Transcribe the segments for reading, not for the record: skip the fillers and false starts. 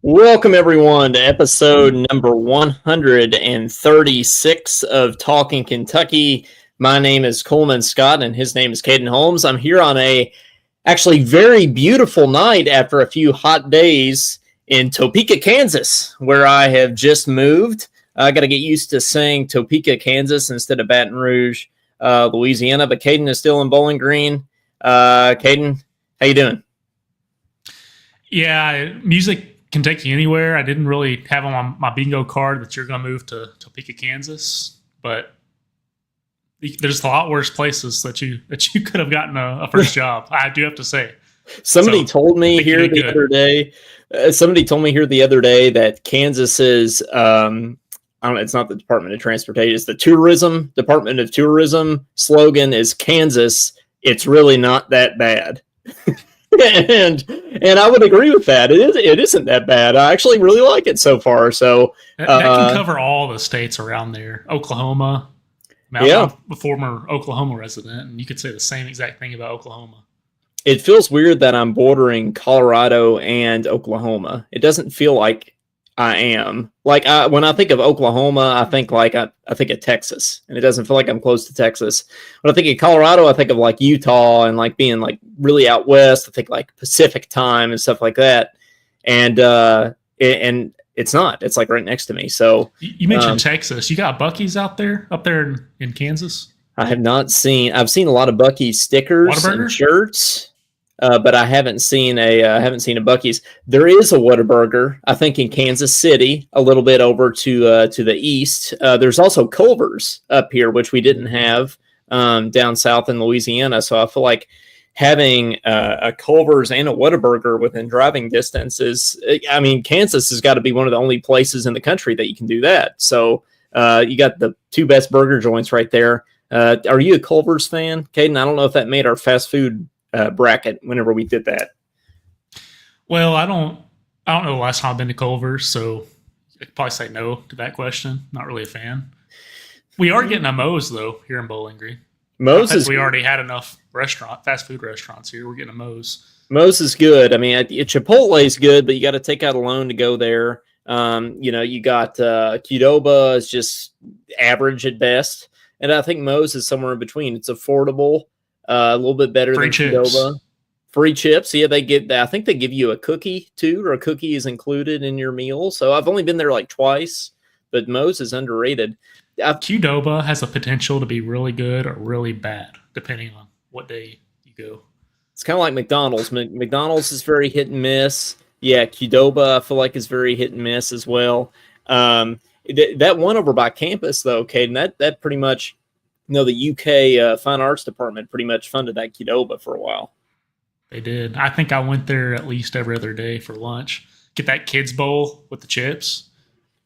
Welcome, everyone, to episode number 136 of Talkin Kentucky. My name is Coleman Scott, and his name is Caden Holmes. I'm here on a actually very beautiful night after a few hot days in Topeka, Kansas, where I have just moved. I got to get used to saying Topeka, Kansas instead of Baton Rouge, Louisiana. But Caden is still in Bowling Green. Caden, how you doing? Yeah, music can take you anywhere. I didn't really have on my bingo card that you're going to move to Topeka, Kansas, but there's a lot worse places that you could have gotten a first job. I do have to say. Somebody told me here the other day. Somebody told me here the other day that Kansas is. I don't know. It's not the Department of Transportation. It's the Department of Tourism slogan is Kansas. It's really not that bad. and I would agree with that. It isn't that bad. I actually really like it so far. So that can cover all the states around there. Oklahoma. I'm a former Oklahoma resident, and you could say the same exact thing about Oklahoma. It feels weird that I'm bordering Colorado and Oklahoma. It doesn't feel like I am. Like when I think of Oklahoma, I think I think of Texas, and it doesn't feel like I'm close to Texas. When I think of Colorado, I think of like Utah and like being like really out west. I think like Pacific time and stuff like that. And it's not. It's like right next to me. So you mentioned Texas. You got Buc-ee's up there in Kansas? I have not seen. I've seen a lot of Buc-ee's stickers and shirts. But I haven't seen a Buc-ee's. There is a Whataburger, I think, in Kansas City, a little bit over to the east. There's also Culver's up here, which we didn't have down south in Louisiana. So I feel like having a Culver's and a Whataburger within driving distance is, I mean, Kansas has got to be one of the only places in the country that you can do that. So you got the two best burger joints right there. Are you a Culver's fan, Caden? I don't know if that made our fast food bracket whenever we did that. Well, I don't know the last time I've been to Culver's, so I could probably say no to that question. Not really a fan. We are getting a Moe's though here in Bowling Green. We already had enough fast food restaurants here. We're getting a Moe's. Moe's is good. I mean, Chipotle is good, but you got to take out a loan to go there. You got Qdoba is just average at best, and I think Moe's is somewhere in between. It's affordable. A little bit better than Qdoba. Free chips. Yeah, they get that. I think they give you a cookie too, or a cookie is included in your meal. So I've only been there like twice, but Moe's is underrated. Qdoba has a potential to be really good or really bad, depending on what day you go. It's kind of like McDonald's. McDonald's is very hit and miss. Yeah, Qdoba I feel like is very hit and miss as well. That one over by campus though, Caden, that pretty much. No, the UK Fine Arts Department pretty much funded that Qdoba for a while. They did. I think I went there at least every other day for lunch. Get that kids bowl with the chips.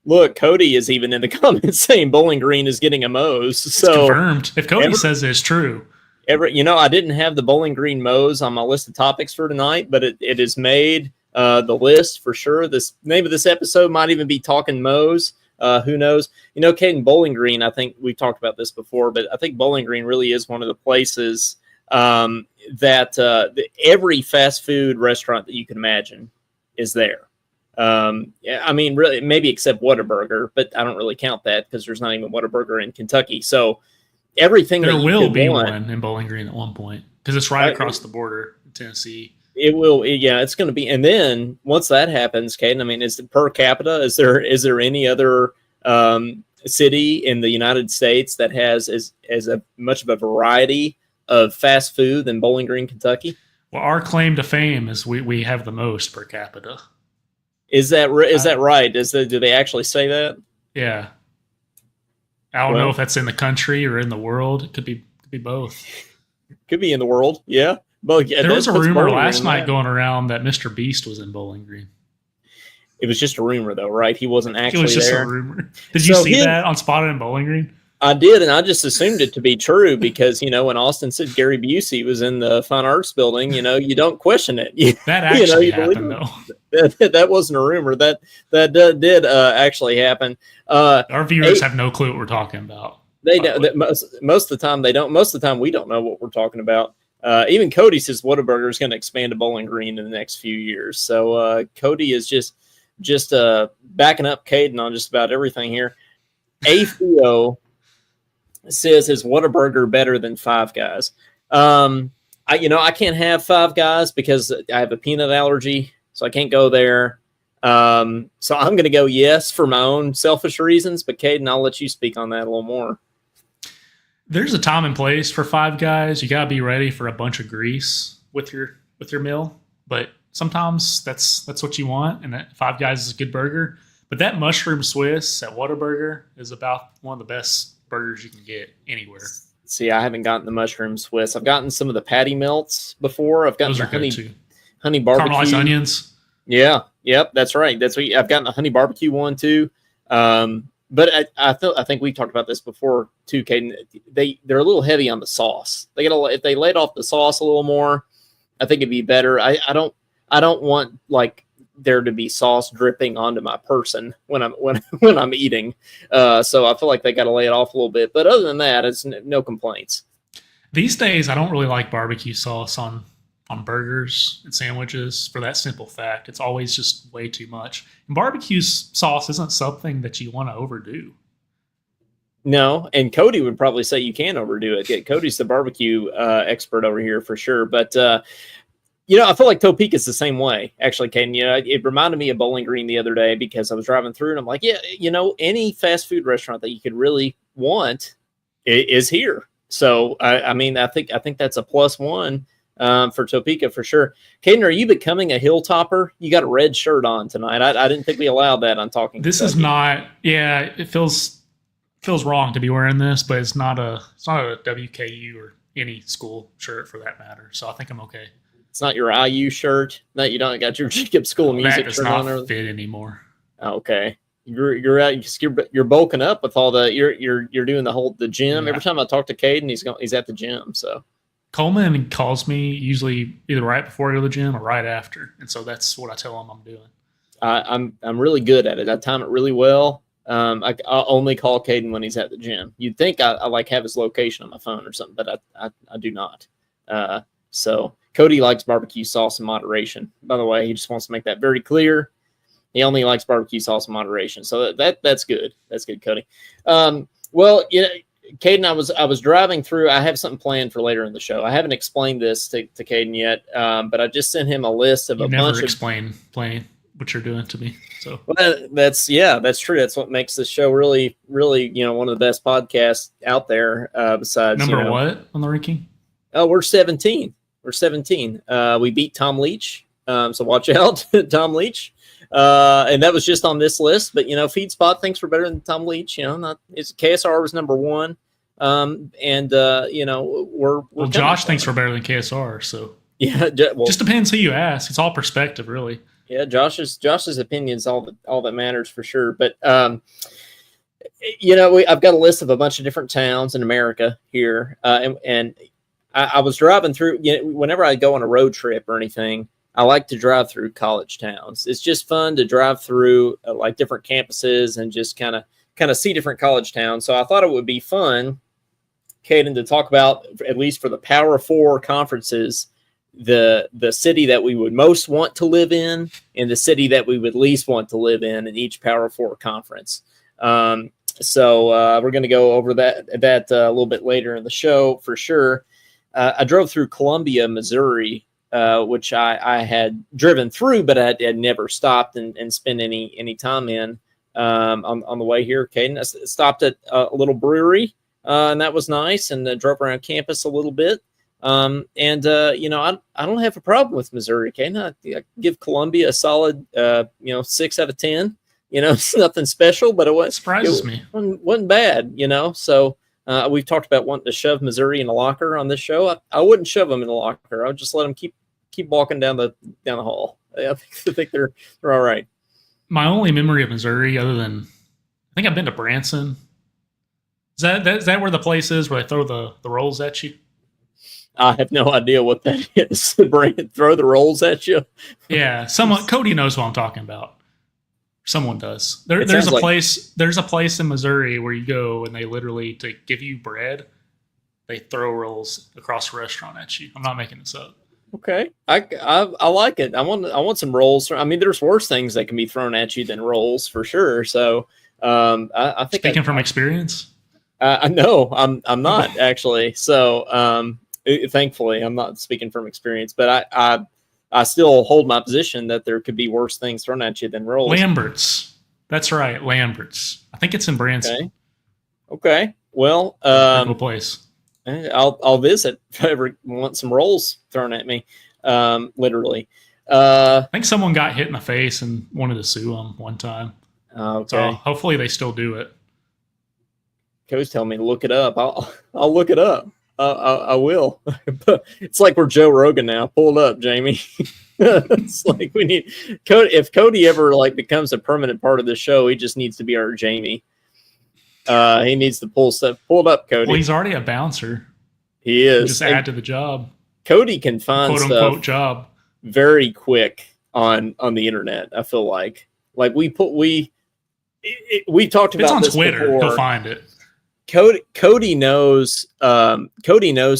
Look, Cody is even in the comments saying Bowling Green is getting a Moe's. It's confirmed. If Cody says it's true. I didn't have the Bowling Green Moe's on my list of topics for tonight, but it has made the list for sure. The name of this episode might even be Talking Moe's. Who knows? Caden, Bowling Green, I think we've talked about this before, but I think Bowling Green really is one of the places that every fast food restaurant that you can imagine is there. I mean, really, maybe except Whataburger, but I don't really count that because there's not even Whataburger in Kentucky. So everything there will be one in Bowling Green at one point because it's right across the border in Tennessee. It will, yeah. It's going to be, and then once that happens, Caden, I mean, is it per capita? Is there any other city in the United States that has as a much of a variety of fast food than Bowling Green, Kentucky? Well, our claim to fame is we have the most per capita. Is that right? Do they actually say that? Yeah. I don't know if that's in the country or in the world. It could be both. Could be in the world, yeah. Well, yeah, there was a rumor last night going around that Mr. Beast was in Bowling Green. It was just a rumor, though, right? He wasn't actually there. It was just a rumor. Did you see that on Spotted in Bowling Green? I did, and I just assumed it to be true because, when Austin said Gary Busey was in the Fine Arts building, you don't question it. That actually happened, though. That wasn't a rumor. That did actually happen. Our viewers have no clue what we're talking about. They don't. Most of the time, they don't. Most of the time, we don't know what we're talking about. Even Cody says Whataburger is going to expand to Bowling Green in the next few years. So Cody is just just backing up Caden on just about everything here. AFIO says, is Whataburger better than Five Guys? I can't have Five Guys because I have a peanut allergy, so I can't go there. So I'm going to go yes for my own selfish reasons, but Caden, I'll let you speak on that a little more. There's a time and place for Five Guys. You got to be ready for a bunch of grease with your meal, but sometimes that's what you want, and that Five Guys is a good burger. But that mushroom Swiss at Whataburger is about one of the best burgers you can get anywhere. See, I haven't gotten the mushroom Swiss. I've gotten some of the patty melts before. I've gotten the honey barbecue. Caramelized onions. Yeah, yep, that's right. I've gotten a honey barbecue one too. But I think we talked about this before too, Caden. They're a little heavy on the sauce. If they laid off the sauce a little more, I think it'd be better. I don't want like there to be sauce dripping onto my person when I'm eating. So I feel like they got to lay it off a little bit. But other than that, it's no complaints. These days, I don't really like barbecue sauce on burgers and sandwiches for that simple fact. It's always just way too much. And barbecue sauce isn't something that you want to overdo. No, and Cody would probably say you can overdo it. Cody's the barbecue expert over here for sure. But I feel like Topeka's the same way, actually, Caden. It reminded me of Bowling Green the other day because I was driving through and I'm like, any fast food restaurant that you could really want is here. So, I think that's a +1 for Topeka for sure. Caden, are you becoming a hilltopper? You got a red shirt on tonight. I didn't think we allowed that on Talking. This Kentucky. Is not, yeah, it feels wrong to be wearing this, but it's not a WKU or any school shirt for that matter. So I think I'm okay. It's not your IU shirt that you don't got your Jacob School of Music shirt on. That does not fit anymore. Okay, you're out. You're bulking up with all the. You're doing the gym. Yeah. Every time I talk to Caden, he's at the gym. So Coleman calls me usually either right before I go to the gym or right after, and so that's what I tell him I'm doing. I'm really good at it. I time it really well. I only call Caden when he's at the gym. You'd think I like have his location on my phone or something, but I do not. So Cody likes barbecue sauce in moderation. By the way, he just wants to make that very clear. He only likes barbecue sauce in moderation. So that's good. That's good, Cody. Well, Caden, I was driving through. I have something planned for later in the show. I haven't explained this to Caden yet, but I just sent him a list of bunch of explain what you're doing to me. So that's true. That's what makes this show really, really, one of the best podcasts out there. Besides number what on the ranking? Oh, we're 17. We're 17. We beat Tom Leach. So watch out, Tom Leach. And that was just on this list, but Feed Spot thinks we're better than Tom Leach. KSR was number 1. We're Josh thinks we're better than KSR. So yeah, just depends who you ask. It's all perspective, really. Yeah, Josh's opinion is all that matters for sure. But I've got a list of a bunch of different towns in America here, and I was driving through. Whenever I go on a road trip or anything, I like to drive through college towns. It's just fun to drive through like different campuses and just kind of see different college towns. So I thought it would be fun, Caden, to talk about, at least for the Power 4 conferences, the city that we would most want to live in and the city that we would least want to live in each Power 4 conference. So we're going to go over that a little bit later in the show for sure. I drove through Columbia, Missouri, which I had driven through, but I had never stopped and spent any time in on the way here. Caden, I stopped at a little brewery, and that was nice, and drove around campus a little bit. I don't have a problem with Missouri, Caden. I give Columbia a solid 6 out of 10. It's nothing special, but it surprises me. Wasn't bad, So we've talked about wanting to shove Missouri in a locker on this show. I wouldn't shove them in a locker. I would just let them keep walking down the hall. I think they're all right. My only memory of Missouri, other than I think I've been to Branson. Is that where the place is where they throw the rolls at you? I have no idea what that is. Throw the rolls at you. Yeah, Cody knows what I'm talking about. Someone does. There's a place in Missouri where you go and they literally, to give you bread, they throw rolls across the restaurant at you. I'm not making this up. Okay. I like it. I want some rolls. I mean, there's worse things that can be thrown at you than rolls for sure. So I think speaking from experience. No, I'm not actually. So thankfully, I'm not speaking from experience, but I still hold my position that there could be worse things thrown at you than rolls. Lambert's. That's right, Lambert's. I think it's in Branson. Okay. Well, cool place. I'll visit if I ever want some rolls thrown at me. Literally. I think someone got hit in the face and wanted to sue them one time. Okay. So hopefully they still do it. Coach telling me to look it up. I'll look it up. I will. It's like we're Joe Rogan now. Pull it up, Jamie. It's like we need Cody. If Cody ever becomes a permanent part of the show, he just needs to be our Jamie. He needs to pull stuff. Pull it up, Cody. Well, he's already a bouncer. He is. Just add to the job. Cody can find quote unquote job very quick on the internet. I feel like we talked about on this Twitter. Before. He'll find it. Cody knows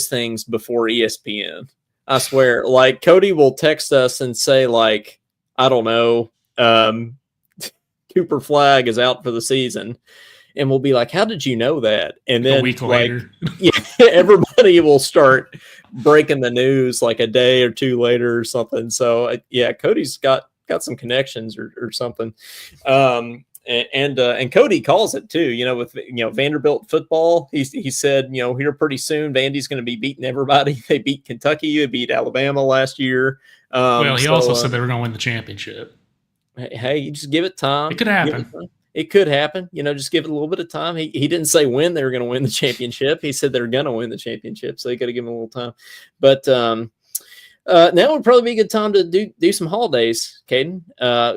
things before ESPN. I swear. Like Cody will text us and say I don't know, Cooper Flag is out for the season. And we'll be like, how did you know that? And then a week later, everybody will start breaking the news a day or two later or something. So Cody's got some connections or something. And Cody calls it too, with Vanderbilt football. He said, here pretty soon, Vandy's going to be beating everybody. They beat Kentucky, they beat Alabama last year. Well, he also said they were going to win the championship. Hey, you just give it time. It could happen. It could happen. Just give it a little bit of time. He didn't say when they were going to win the championship. He said they're going to win the championship, so you got to give him a little time. But now would probably be a good time to do some holidays, Caden.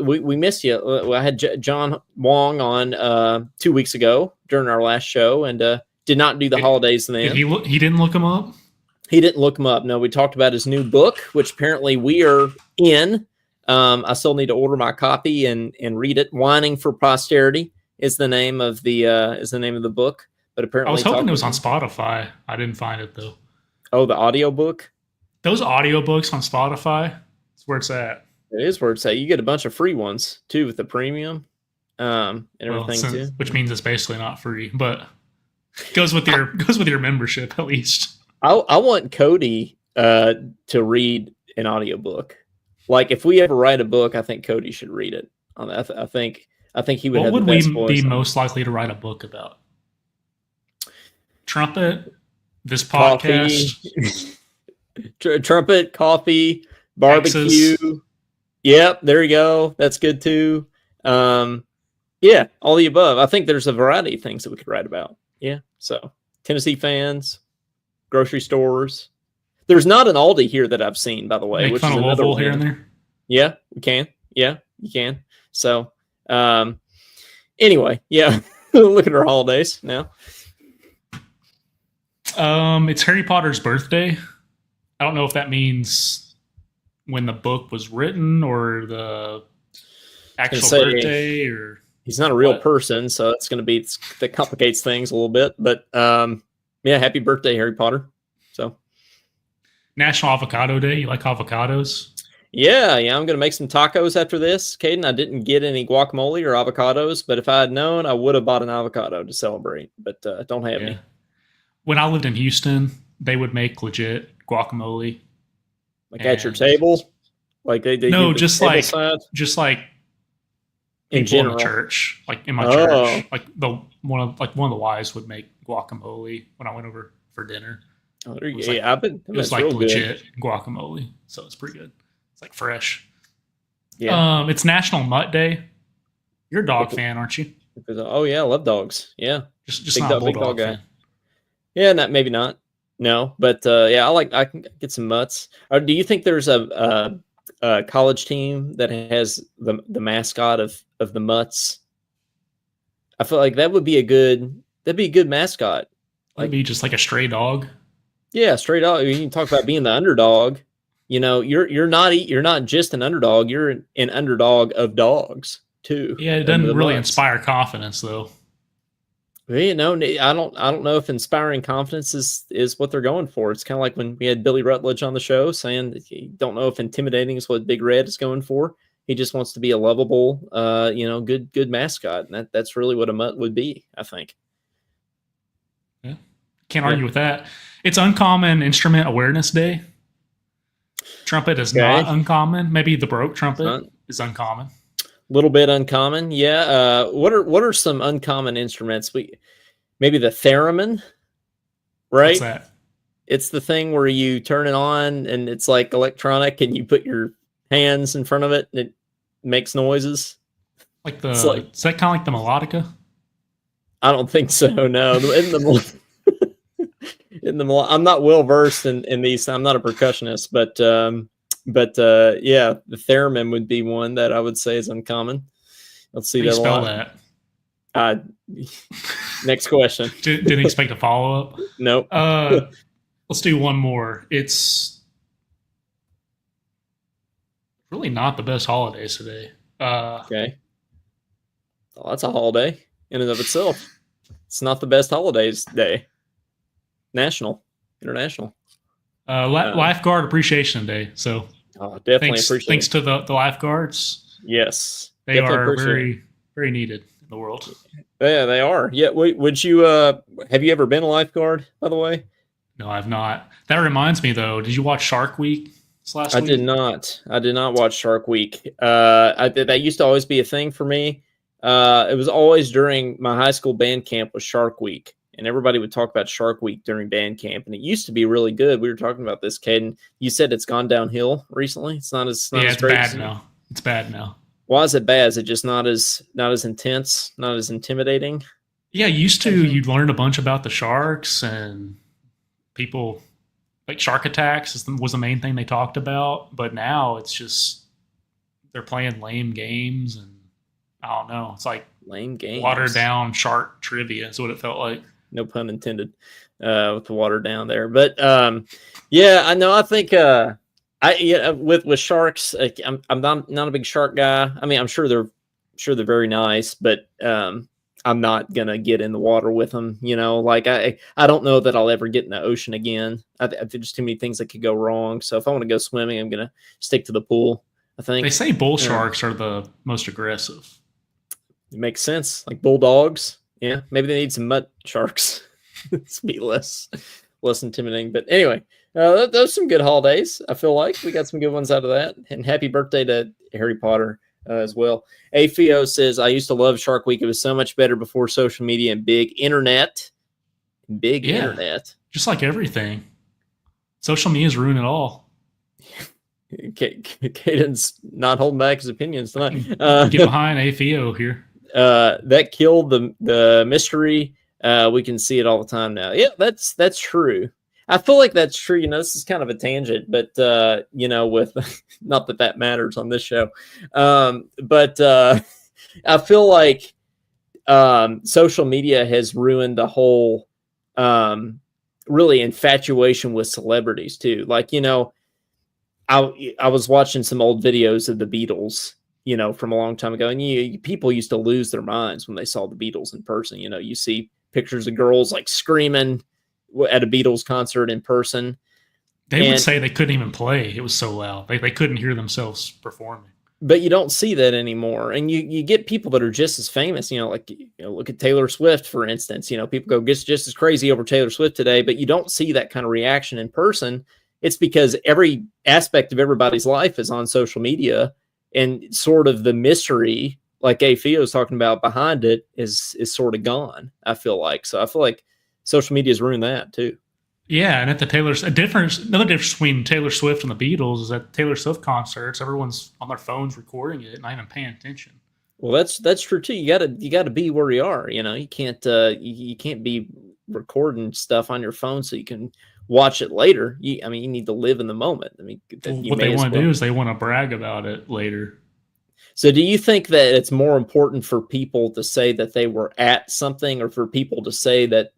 We missed you. I had John Wong on 2 weeks ago during our last show, and did not do the holidays then. He didn't look him up? He didn't look him up. No, we talked about his new book, which apparently we are in. I still need to order my copy and read it. Whining for Posterity is the name of the book. But apparently, I was hoping it was on Spotify. I didn't find it though. Oh, the audio book. Those audiobooks on Spotify, that's where it's at. It is where it's at. You get a bunch of free ones too with the premium and everything too. Which means it's basically not free, but goes with your membership at least. I want Cody to read an audiobook. If we ever write a book, I think Cody should read it. I think he would. What have would the best we voice be most likely to write a book about? Trumpet, this podcast, trumpet, coffee, barbecue. Texas. Yep, there you go. That's good too. All the above. I think there's a variety of things that we could write about. Yeah. So Tennessee fans, grocery stores. There's not an Aldi here that I've seen, by the way. Make which fun is of another Louisville here and there. Yeah, we can. Yeah, you can. So, anyway, yeah. Look at our holidays now. It's Harry Potter's birthday. I don't know if that means when the book was written or the actual birthday or. He's not a real person, so it's going to be that complicates things a little bit. But happy birthday, Harry Potter. So. National Avocado Day. You like avocados? Yeah. I'm going to make some tacos after this, Caden. I didn't get any guacamole or avocados, but if I had known, I would have bought an avocado to celebrate, but don't have any. When I lived in Houston, they would make legit guacamole. At your table? They no, just like in general. In the church, in my church, one of the wives would make guacamole when I went over for dinner. Oh, there you go. It was legit guacamole, so it's pretty good. It's fresh. Yeah. It's National Mutt Day. You're a dog fan, aren't you? Oh yeah, I love dogs. Yeah, just not a bulldog guy. Yeah, maybe not. No, but I can get some mutts. Do you think there's a college team that has the mascot of the mutts? I feel like that'd be a good mascot. It'd be just like a stray dog. Yeah, straight up. You can talk about being the underdog. You're not just an underdog. You're an underdog of dogs too. Yeah, it doesn't really inspire confidence though. You know, I don't know if inspiring confidence is what they're going for. It's kind of like when we had Billy Rutledge on the show saying that he don't know if intimidating is what Big Red is going for. He just wants to be a lovable, good mascot, and that's really what a mutt would be, I think. Yeah, can't argue with that. It's Uncommon Instrument Awareness Day. Trumpet is not uncommon. Maybe the Baroque trumpet is uncommon. Little bit uncommon, yeah. What are some uncommon instruments? Maybe the theremin, right? What's that? It's the thing where you turn it on and it's like electronic, and you put your hands in front of it and it makes noises. Like is that kind of like the melodica? I don't think so. No, I'm not well versed in these. I'm not a percussionist, but yeah, the theremin would be one that I would say is uncommon. Let's see that. Spell that. Next question. Didn't expect a follow up. Nope. Let's do one more. It's really not the best holidays today. Okay. Well, that's a holiday in and of itself. It's not the best holidays day. International. Lifeguard Appreciation Day. So definitely appreciate. Thanks to the lifeguards. Yes, they are very, very needed in the world. Yeah, they are. Yeah, would you? Have you ever been a lifeguard? By the way, no, I've not. That reminds me, though. Did you watch Shark Week last week? I did not. I did not watch Shark Week. That used to always be a thing for me. It was always during my high school band camp was Shark Week. And everybody would talk about Shark Week during band camp, and it used to be really good. We were talking about this, Caden. You said it's gone downhill recently. It's not as it's bad now. It's bad now. Why is it bad? Is it just not as intense, not as intimidating? Yeah, used to you'd learn a bunch about the sharks and people like shark attacks was the main thing they talked about, but now it's just they're playing lame games, and I don't know. It's like lame games, watered down shark trivia is what it felt like. No pun intended, with the water down there. But yeah, I know. I think with sharks, I'm not a big shark guy. I mean, I'm sure they're very nice, but I'm not gonna get in the water with them. You know, like I don't know that I'll ever get in the ocean again. There's just too many things that could go wrong. So if I want to go swimming, I'm gonna stick to the pool. I think they say bull sharks are the most aggressive. It makes sense, like bulldogs. Yeah, maybe they need some mutt sharks. It's be less intimidating. But anyway, those are some good holidays. I feel like we got some good ones out of that. And happy birthday to Harry Potter as well. AFIO says, I used to love Shark Week. It was so much better before social media and big internet. Internet. Just like everything. Social media's ruined it all. Caden's not holding back his opinions tonight. Get behind AFIO here. That killed the mystery. We can see it all the time now. Yeah, that's true. I feel like that's true. You know, this is kind of a tangent, but with not that matters on this show. But I feel like social media has ruined the whole really infatuation with celebrities too. Like, I was watching some old videos of the Beatles, from a long time ago. And people used to lose their minds when they saw the Beatles in person. You see pictures of girls like screaming at a Beatles concert in person. They would say they couldn't even play. It was so loud. They couldn't hear themselves performing. But you don't see that anymore. And you get people that are just as famous, look at Taylor Swift, for instance. People go just as crazy over Taylor Swift today, but you don't see that kind of reaction in person. It's because every aspect of everybody's life is on social media, and sort of the mystery, like AFIO is talking about, behind it is sort of gone, I feel like. So I feel like social media has ruined that too. Yeah, and at the another difference between Taylor Swift and the Beatles is at Taylor Swift concerts, everyone's on their phones recording it, not even paying attention. Well, that's true too. You gotta be where you are. You can't you can't be recording stuff on your phone so you can watch it later. You need to live in the moment. What they want to do is they want to brag about it later. So do you think that it's more important for people to say that they were at something, or for people to say that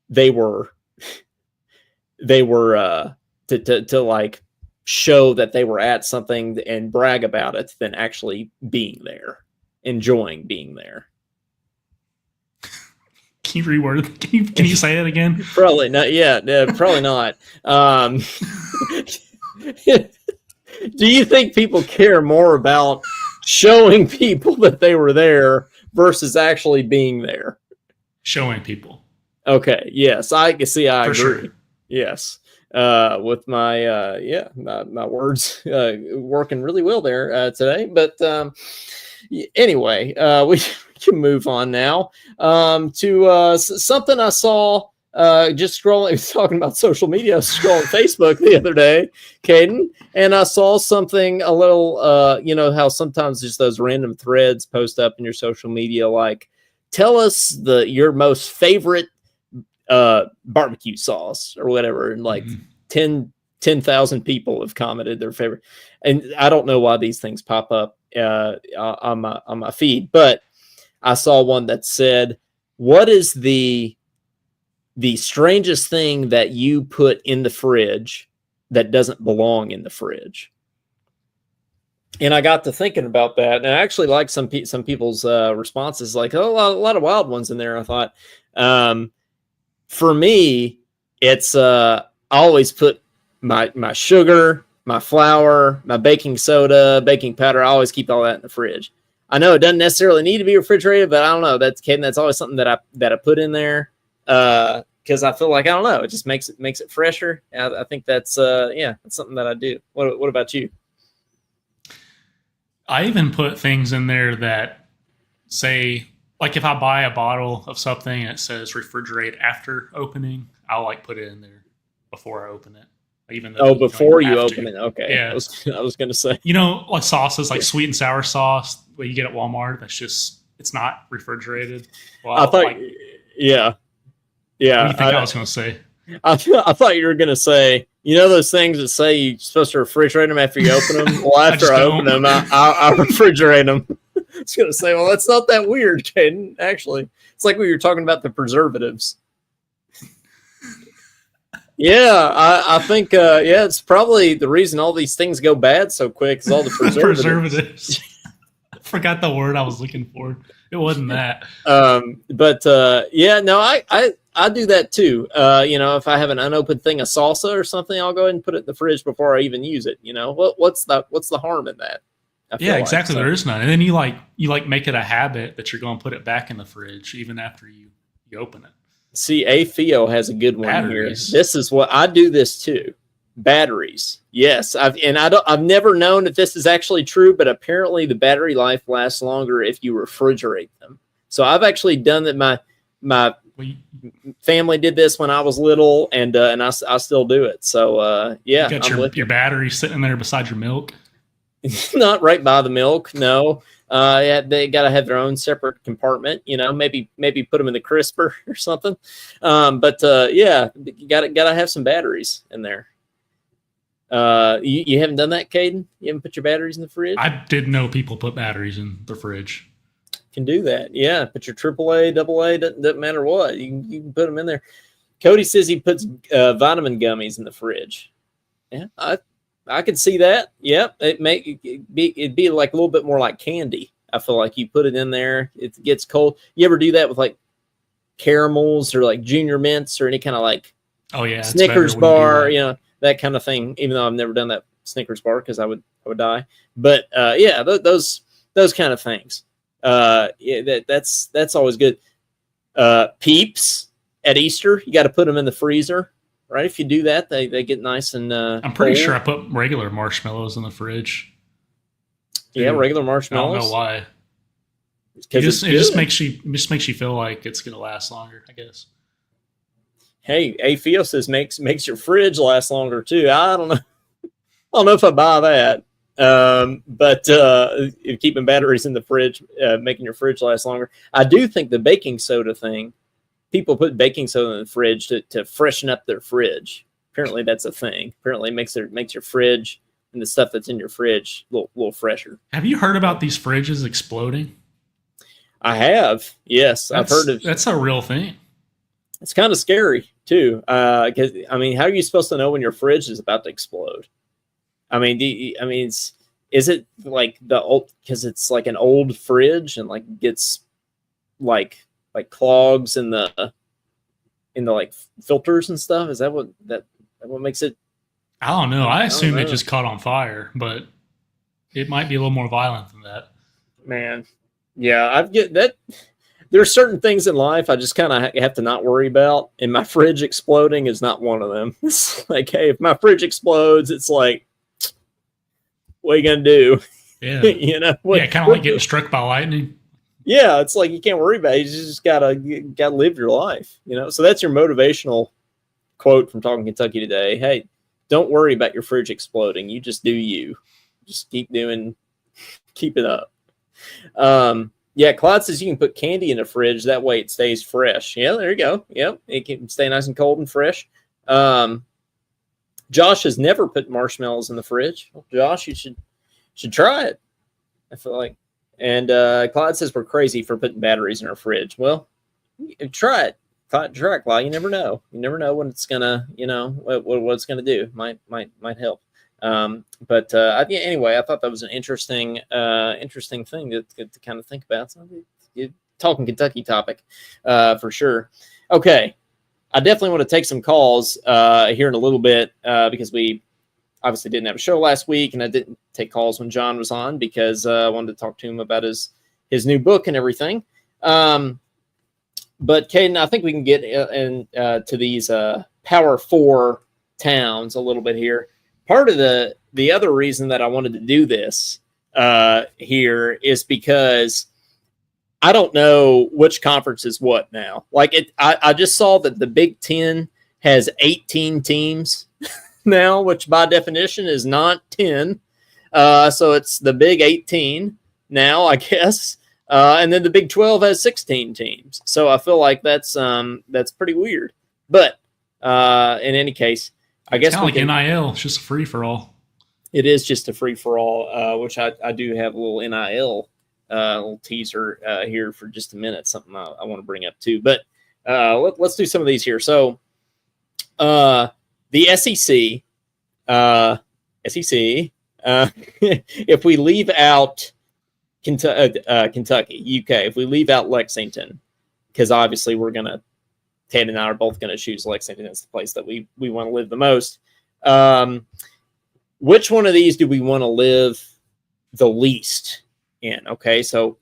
they were to like show that they were at something and brag about it, than actually being there, enjoying being there? Can you reword? Can you say it again? Probably not. Yeah, probably not. Do you think people care more about showing people that they were there versus actually being there? Showing people. Okay. Yes, I can see. I agree. Sure. Yes. With my my words working really well there today. But anyway, we can move on now to something I saw just scrolling, talking about social media, scrolling Facebook the other day, Caden, and I saw something a little, you know, how sometimes just those random threads post up in your social media, like, tell us your most favorite barbecue sauce or whatever, and like 10,000 people have commented their favorite. And I don't know why these things pop up on my feed, but I saw one that said, what is the strangest thing that you put in the fridge that doesn't belong in the fridge? And I got to thinking about that, and I actually like some people's responses, like, oh, a lot of wild ones in there. I thought, for me, it's I always put my sugar, my flour, my baking soda, baking powder. I always keep all that in the fridge. I know it doesn't necessarily need to be refrigerated, but I don't know. That's always something that I put in there because I feel like, I don't know, it just makes it fresher. I think that's that's something that I do. What about you? I even put things in there that say, like, if I buy a bottle of something and it says refrigerate after opening, I'll like put it in there before I open it. Even though before you open it. Okay. Yeah. I was going to say, you know, like sauces, like sweet and sour sauce that you get at Walmart. It's not refrigerated. Well, I thought, yeah. What do you think I was going to say? I thought you were going to say, you know, those things that say you're supposed to refrigerate them after you open them. Well, after I open them, I refrigerate them. I was going to say, well, that's not that weird, Caden. Actually, it's like we were talking about the preservatives. Yeah, I think, it's probably the reason all these things go bad so quick is all the preservatives. Forgot the word I was looking for. It wasn't that. I do that too. You know, if I have an unopened thing of salsa or something, I'll go ahead and put it in the fridge before I even use it. You know, what's the harm in that? Yeah, exactly. There is none. And then you make it a habit that you're going to put it back in the fridge even after you open it. See, Theo has a good one here. This is what I do. This too. Batteries. Yes, I've never known if this is actually true, but apparently the battery life lasts longer if you refrigerate them. So I've actually done that. My family did this when I was little, and I still do it. So yeah, you got your battery sitting there beside your milk. Not right by the milk. No. Yeah, they got to have their own separate compartment, you know, maybe put them in the crisper or something. But yeah, you got to have some batteries in there. You haven't done that, Caden? You haven't put your batteries in the fridge? I didn't know people put batteries in the fridge. Can do that. Yeah. Put your AAA, AA, doesn't matter what. You can put them in there. Cody says he puts vitamin gummies in the fridge. Yeah. I could see that. Yep. It'd be like a little bit more like candy. I feel like you put it in there, it gets cold. You ever do that with like caramels or like junior mints or any kind of like Snickers bar, you know, that kind of thing, even though I've never done that Snickers bar because I would die. But yeah, those kind of things. Yeah, that's always good. Peeps at Easter, you got to put them in the freezer. Right, if you do that, they get nice and. I'm pretty sure I put regular marshmallows in the fridge. Yeah, regular marshmallows. I don't know why. It just makes you feel like it's gonna last longer, I guess. Hey, Theo says makes your fridge last longer too. I don't know. I don't know if I buy that. But keeping batteries in the fridge, making your fridge last longer. I do think the baking soda thing. People put baking soda in the fridge to freshen up their fridge. Apparently that's a thing. Apparently it makes your fridge and the stuff that's in your fridge a little fresher. Have you heard about these fridges exploding? I have. Yes, I've heard of. That's a real thing. It's kind of scary too. Because I mean, how are you supposed to know when your fridge is about to explode? I mean, is it like the old? Because it's like an old fridge and like gets like like clogs in the like filters and stuff? Is that what makes it? I don't know. I assume it just caught on fire, but it might be a little more violent than that. Man, yeah, I get that. There's certain things in life I just kind of have to not worry about, and my fridge exploding is not one of them. It's like, hey, if my fridge explodes, it's like, what are you gonna do? Yeah, kind of like getting struck by lightning. Yeah, it's like you can't worry about it. You just gotta live your life. So that's your motivational quote from Talkin Kentucky today. Hey, don't worry about your fridge exploding. You just do you. Just keep it up. Yeah, Clyde says you can put candy in the fridge. That way it stays fresh. Yeah, there you go. Yep, it can stay nice and cold and fresh. Josh has never put marshmallows in the fridge. Well, Josh, you should try it. I feel like. And Clyde says we're crazy for putting batteries in our fridge. Well, try it. Clyde. You never know. You never know when it's gonna, what it's gonna do. Might help. Anyway, I thought that was an interesting thing to kind of think about. So, Talking Kentucky topic for sure. Okay, I definitely want to take some calls here in a little bit because we obviously didn't have a show last week, and I didn't take calls when John was on because I wanted to talk to him about his new book and everything. But Caden, I think we can get to these Power 4 towns a little bit here. Part of the other reason that I wanted to do this here is because I don't know which conference is what now. Like I just saw that the Big Ten has 18 teams now, which by definition is not 10. So it's the Big 18 now, I guess. And then the Big 12 has 16 teams. So I feel like that's pretty weird. But in any case, I guess it's kind of like NIL. It's just a free for all. It is just a free for all, which I do have a little NIL little teaser here for just a minute. Something I want to bring up too. But let's do some of these here. So the SEC, if we leave out Kentucky, UK, if we leave out Lexington, because obviously Ted and I are both going to choose Lexington as the place that we want to live the most. Which one of these do we want to live the least in? Okay, so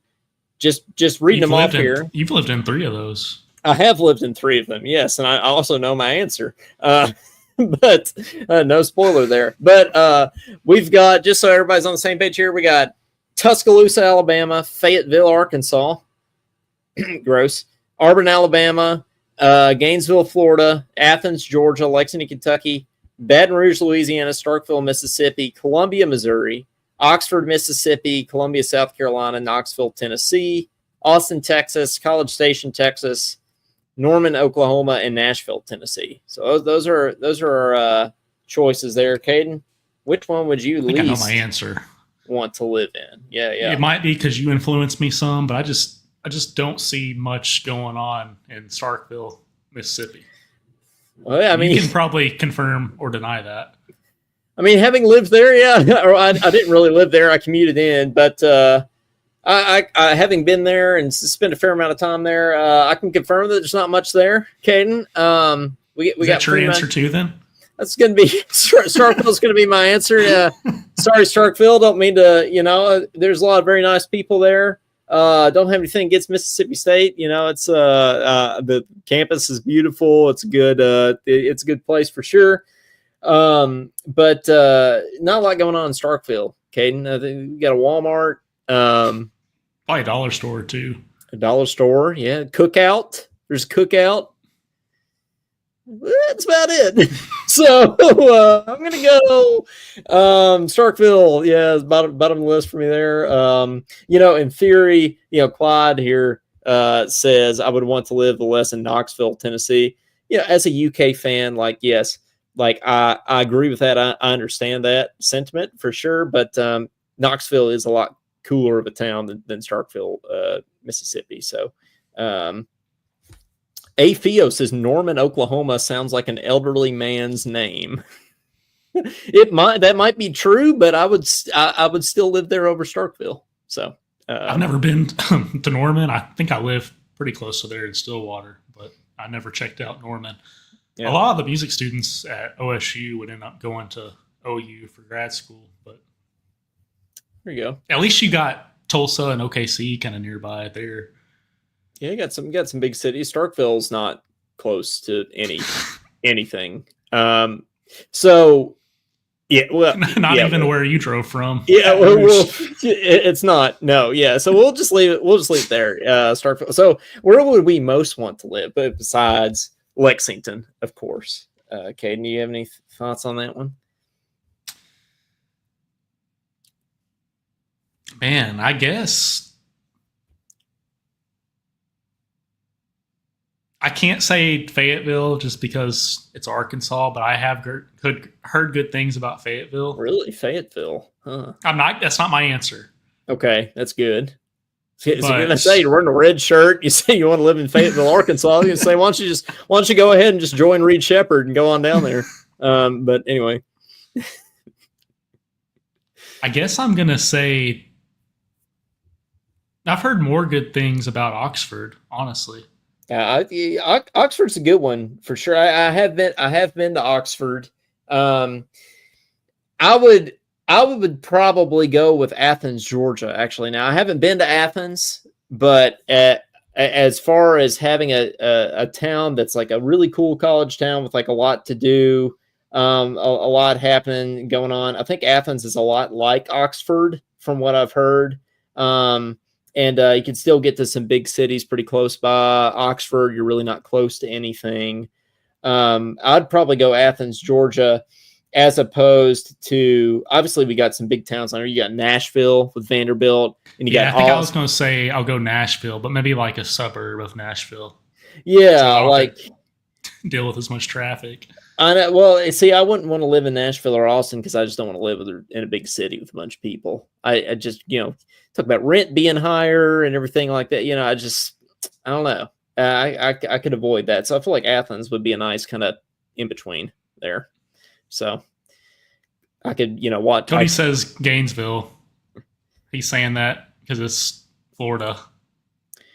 just reading them off here. You've lived in 3 of those. I have lived in 3 of them, yes, and I also know my answer. But no spoiler there. But we've got, just so everybody's on the same page here, we got Tuscaloosa, Alabama, Fayetteville, Arkansas, gross, Auburn, Alabama, Gainesville, Florida, Athens, Georgia, Lexington, Kentucky, Baton Rouge, Louisiana, Starkville, Mississippi, Columbia, Missouri, Oxford, Mississippi, Columbia, South Carolina, Knoxville, Tennessee, Austin, Texas, College Station, Texas, Norman, Oklahoma, and Nashville, Tennessee. So those are our choices there. Caden, which one would you least I know my answer. Want to live in? Yeah. It might be because you influenced me some, but I just don't see much going on in Starkville, Mississippi. Well, yeah, I mean, you can probably confirm or deny that. I mean, having lived there, yeah, or I didn't really live there. I commuted in, but I having been there and spent a fair amount of time there, I can confirm that there's not much there. Caden, we got that your answer too, then? That's going to be Starkville's going to be my answer. Sorry, Starkville. Don't mean to. There's a lot of very nice people there. Don't have anything against Mississippi State. It's the campus is beautiful. It's good. It's a good place for sure. But not a lot going on in Starkville. Caden, we got a Walmart. Probably a dollar store too. A dollar store, yeah. Cookout. There's a cookout. That's about it. So I'm gonna go Starkville. Yeah, it's bottom of the list for me there. In theory, Clyde here says I would want to live less in Knoxville, Tennessee. As a UK fan, yes, I agree with that. I understand that sentiment for sure, but Knoxville is a lot cooler of a town than Starkville, Mississippi. So Afio says Norman, Oklahoma sounds like an elderly man's name. That might be true, but I would still live there over Starkville. So I've never been to Norman. I think I live pretty close to there in Stillwater, but I never checked out Norman. Yeah. A lot of the music students at OSU would end up going to OU for grad school, but there you go. At least you got Tulsa and OKC kind of nearby there. Yeah, you got some big cities. Starkville's not close to anything. So yeah, well, not even where you drove from. Yeah, well, it's not. No, yeah. So we'll just leave it. We'll just leave it there. Starkville. So where would we most want to live? But besides Lexington, of course. Caden, do you have any thoughts on that one? Man, I guess I can't say Fayetteville just because it's Arkansas, but I have heard good things about Fayetteville. Really, Fayetteville? Huh. That's not my answer. Okay, that's good. So you're gonna say you're wearing a red shirt. You say you want to live in Fayetteville, Arkansas. You say why don't you go ahead and just join Reed Shepherd and go on down there? But anyway, I guess I'm gonna say I've heard more good things about Oxford, honestly. Oxford's a good one for sure. I have been to Oxford. I would probably go with Athens, Georgia. Actually, now I haven't been to Athens, but as far as having a town that's like a really cool college town with like a lot to do, a lot happening going on. I think Athens is a lot like Oxford, from what I've heard. And you can still get to some big cities pretty close by. Oxford, you're really not close to anything. I'd probably go Athens, Georgia, as opposed to, obviously, we got some big towns on there. You got Nashville with Vanderbilt. And you got I think I was going to say I'll go Nashville, but maybe like a suburb of Nashville. Yeah, so like deal with as much traffic. I know. Well, see, I wouldn't want to live in Nashville or Austin because I just don't want to live in a big city with a bunch of people. I just, talk about rent being higher and everything like that. I don't know. I could avoid that. So I feel like Athens would be a nice kind of in between there. So I could, what Cody says Gainesville. He's saying that because it's Florida.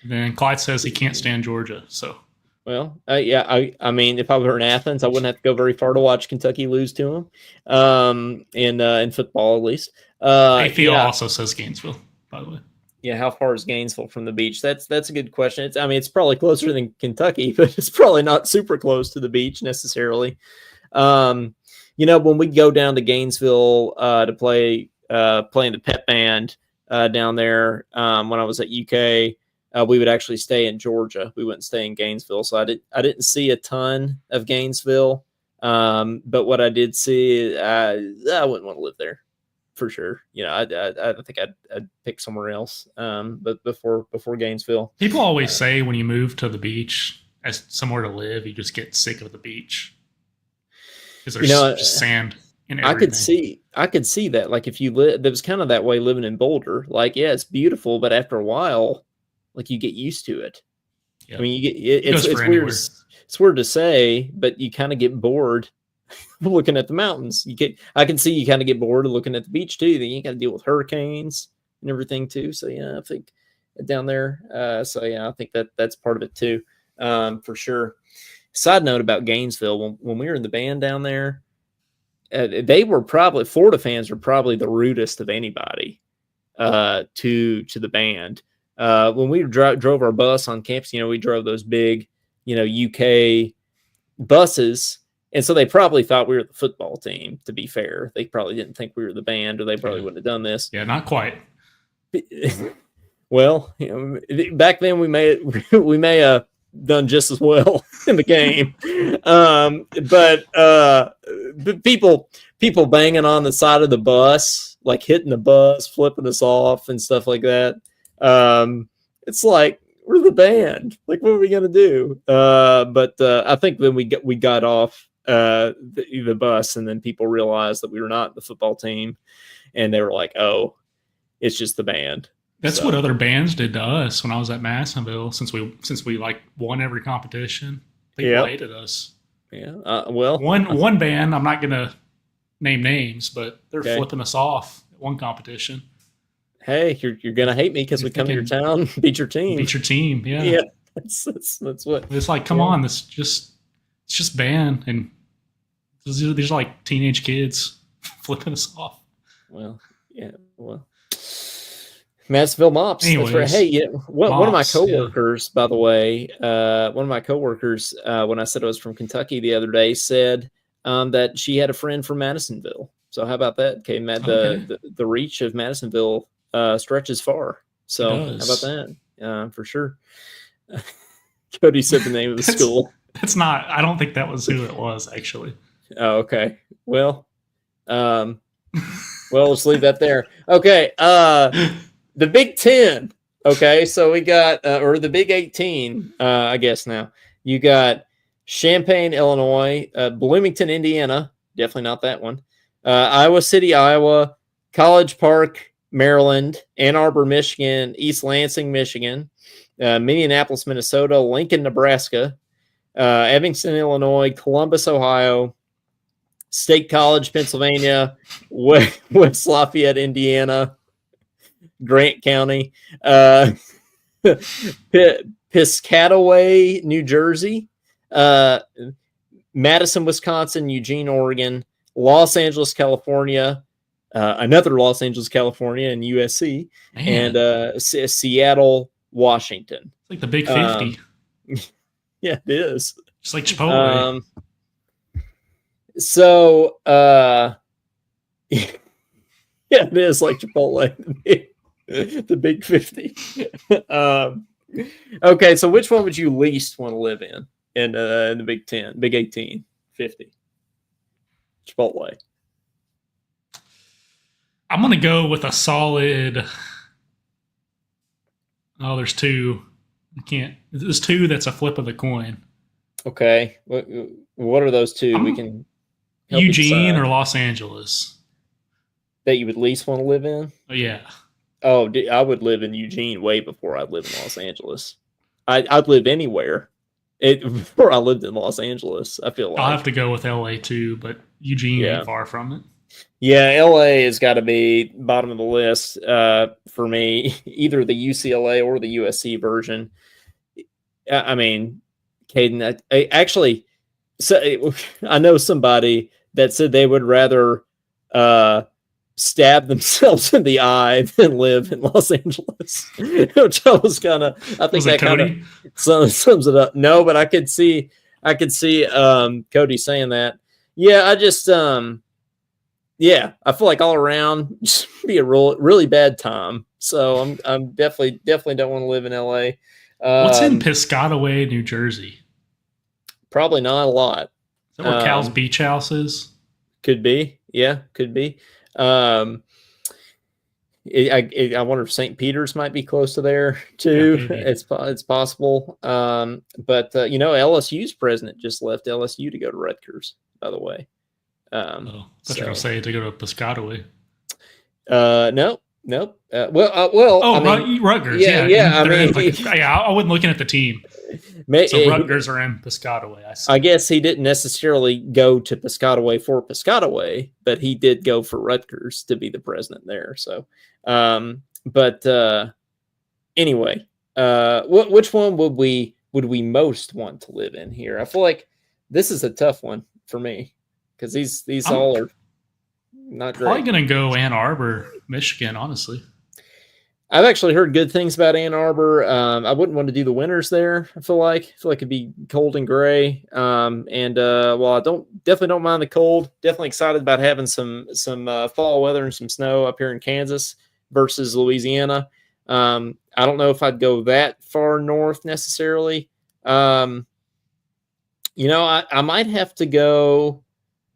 And then Clyde says he can't stand Georgia. So. Well, yeah, I mean, if I were in Athens, I wouldn't have to go very far to watch Kentucky lose to them, in football at least. AFL also says Gainesville, by the way. Yeah, how far is Gainesville from the beach? That's a good question. It's probably closer than Kentucky, but it's probably not super close to the beach necessarily. When we go down to Gainesville to play in the pep band down there when I was at UK. We would actually stay in Georgia. We wouldn't stay in Gainesville. So I didn't see a ton of Gainesville. But what I did see, I wouldn't want to live there for sure. I think I'd pick somewhere else. But before Gainesville, people always say when you move to the beach as somewhere to live, you just get sick of the beach because there's just sand in everything. I could see that. Like if you live, it was kind of that way living in Boulder. Like, yeah, it's beautiful, but after a while, like you get used to it. Yeah. I mean, it's weird. It's weird to say, but you kind of get bored looking at the mountains. I can see you kind of get bored of looking at the beach too. Then you got to deal with hurricanes and everything too. So yeah, I think down there. I think that's part of it too, for sure. Side note about Gainesville: when we were in the band down there, they were probably Florida fans were probably the rudest of anybody to the band. When we drove our bus on campus, we drove those big, UK buses. And so they probably thought we were the football team, to be fair. They probably didn't think we were the band, or they probably wouldn't have done this. Yeah, not quite. Well, back then we may have done just as well in the game. But people banging on the side of the bus, like hitting the bus, flipping us off and stuff like that. It's like we're the band. Like, what are we gonna do? But I think then we got off the bus, and then people realized that we were not the football team, and they were like, "Oh, it's just the band." That's what other bands did to us when I was at Madisonville. Since we like won every competition, they hated us. Yeah. Well, one band, I'm not gonna name names, but they're flipping us off at one competition. Hey, you're gonna hate me because we come to your town, beat your team. Yeah. that's what it's like. Come on, it's just banned, and these are like teenage kids flipping us off. Well, yeah, well. Madisonville mops. Anyways, that's right. Hey, yeah, one of my coworkers, yeah. by the way, one of my coworkers, when I said I was from Kentucky the other day, said that she had a friend from Madisonville. So how about that? Okay, the reach of Madisonville stretches far. So how about that? For sure. Cody said the name of the school. That's not. I don't think that was who it was actually. Oh, okay. Well, let's leave that there. Okay. The Big 10. Okay, so we got, or the Big 18, I guess now. You got Champaign, Illinois, Bloomington, Indiana. Definitely not that one. Iowa City, Iowa, College Park, Maryland, Ann Arbor, Michigan, East Lansing, Michigan, Minneapolis, Minnesota, Lincoln, Nebraska, Evanston, Illinois, Columbus, Ohio, State College, Pennsylvania, West Lafayette, Indiana, Grant County, Piscataway, New Jersey, Madison, Wisconsin, Eugene, Oregon, Los Angeles, California, another Los Angeles, California, and USC, and Seattle, Washington. It's like the Big 50. Yeah, it is. Just like Chipotle. So, yeah, it is like Chipotle. The Big 50. Okay, so which one would you least want to live in the Big 10, Big 18, 50? Chipotle. I'm going to go with a solid. Oh, there's two. There's two that's a flip of the coin. Okay. What are those two? We can Eugene or Los Angeles. That you would least want to live in? Oh, yeah. Oh, I would live in Eugene way before I'd live in Los Angeles. I'd live anywhere before I lived in Los Angeles, I feel like. I'll have to go with LA too, but Eugene ain't far from it. Yeah, LA has got to be bottom of the list for me, either the UCLA or the USC version. I mean, Caden, actually, so I know somebody that said they would rather stab themselves in the eye than live in Los Angeles, which I was kind of, I think that kind of sums it up. No, but I could see Cody saying that. Yeah, I just, yeah, I feel like all around just be a really bad time. So I'm definitely don't want to live in LA. What's in Piscataway, New Jersey? Probably not a lot. Is that where Cal's Beach House is? Could be. Yeah, could be. I wonder if St. Peter's might be close to there too. Yeah, it's possible. But LSU's president just left LSU to go to Rutgers, by the way. I thought you were going to say to go to Piscataway. Nope. Rutgers. Yeah. I wasn't looking at the team. So Rutgers are in Piscataway. I guess he didn't necessarily go to Piscataway for Piscataway, but he did go for Rutgers to be the president there. So, anyway, which one would we most want to live in here? I feel like this is a tough one for me because these all are not great. Probably going to go Ann Arbor, Michigan, honestly. I've actually heard good things about Ann Arbor. I wouldn't want to do the winters there. I feel like it'd be cold and gray. I definitely don't mind the cold. Definitely excited about having some fall weather and some snow up here in Kansas versus Louisiana. I don't know if I'd go that far north necessarily. I might have to go.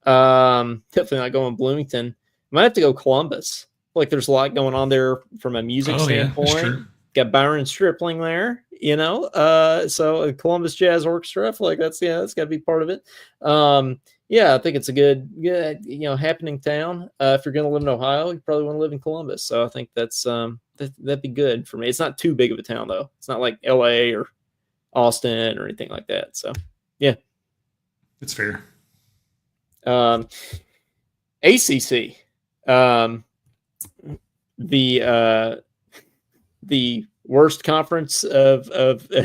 Definitely not going Bloomington. I might have to go Columbus. Like there's a lot going on there from a music standpoint. Yeah, got Byron Stripling there, so a Columbus Jazz Orchestra. I feel like that's got to be part of it. I think it's a good happening town. If you're going to live in Ohio, you probably want to live in Columbus. So I think that's that'd be good for me. It's not too big of a town though. It's not like LA or Austin or anything like that. So yeah, it's fair. ACC. The worst conference of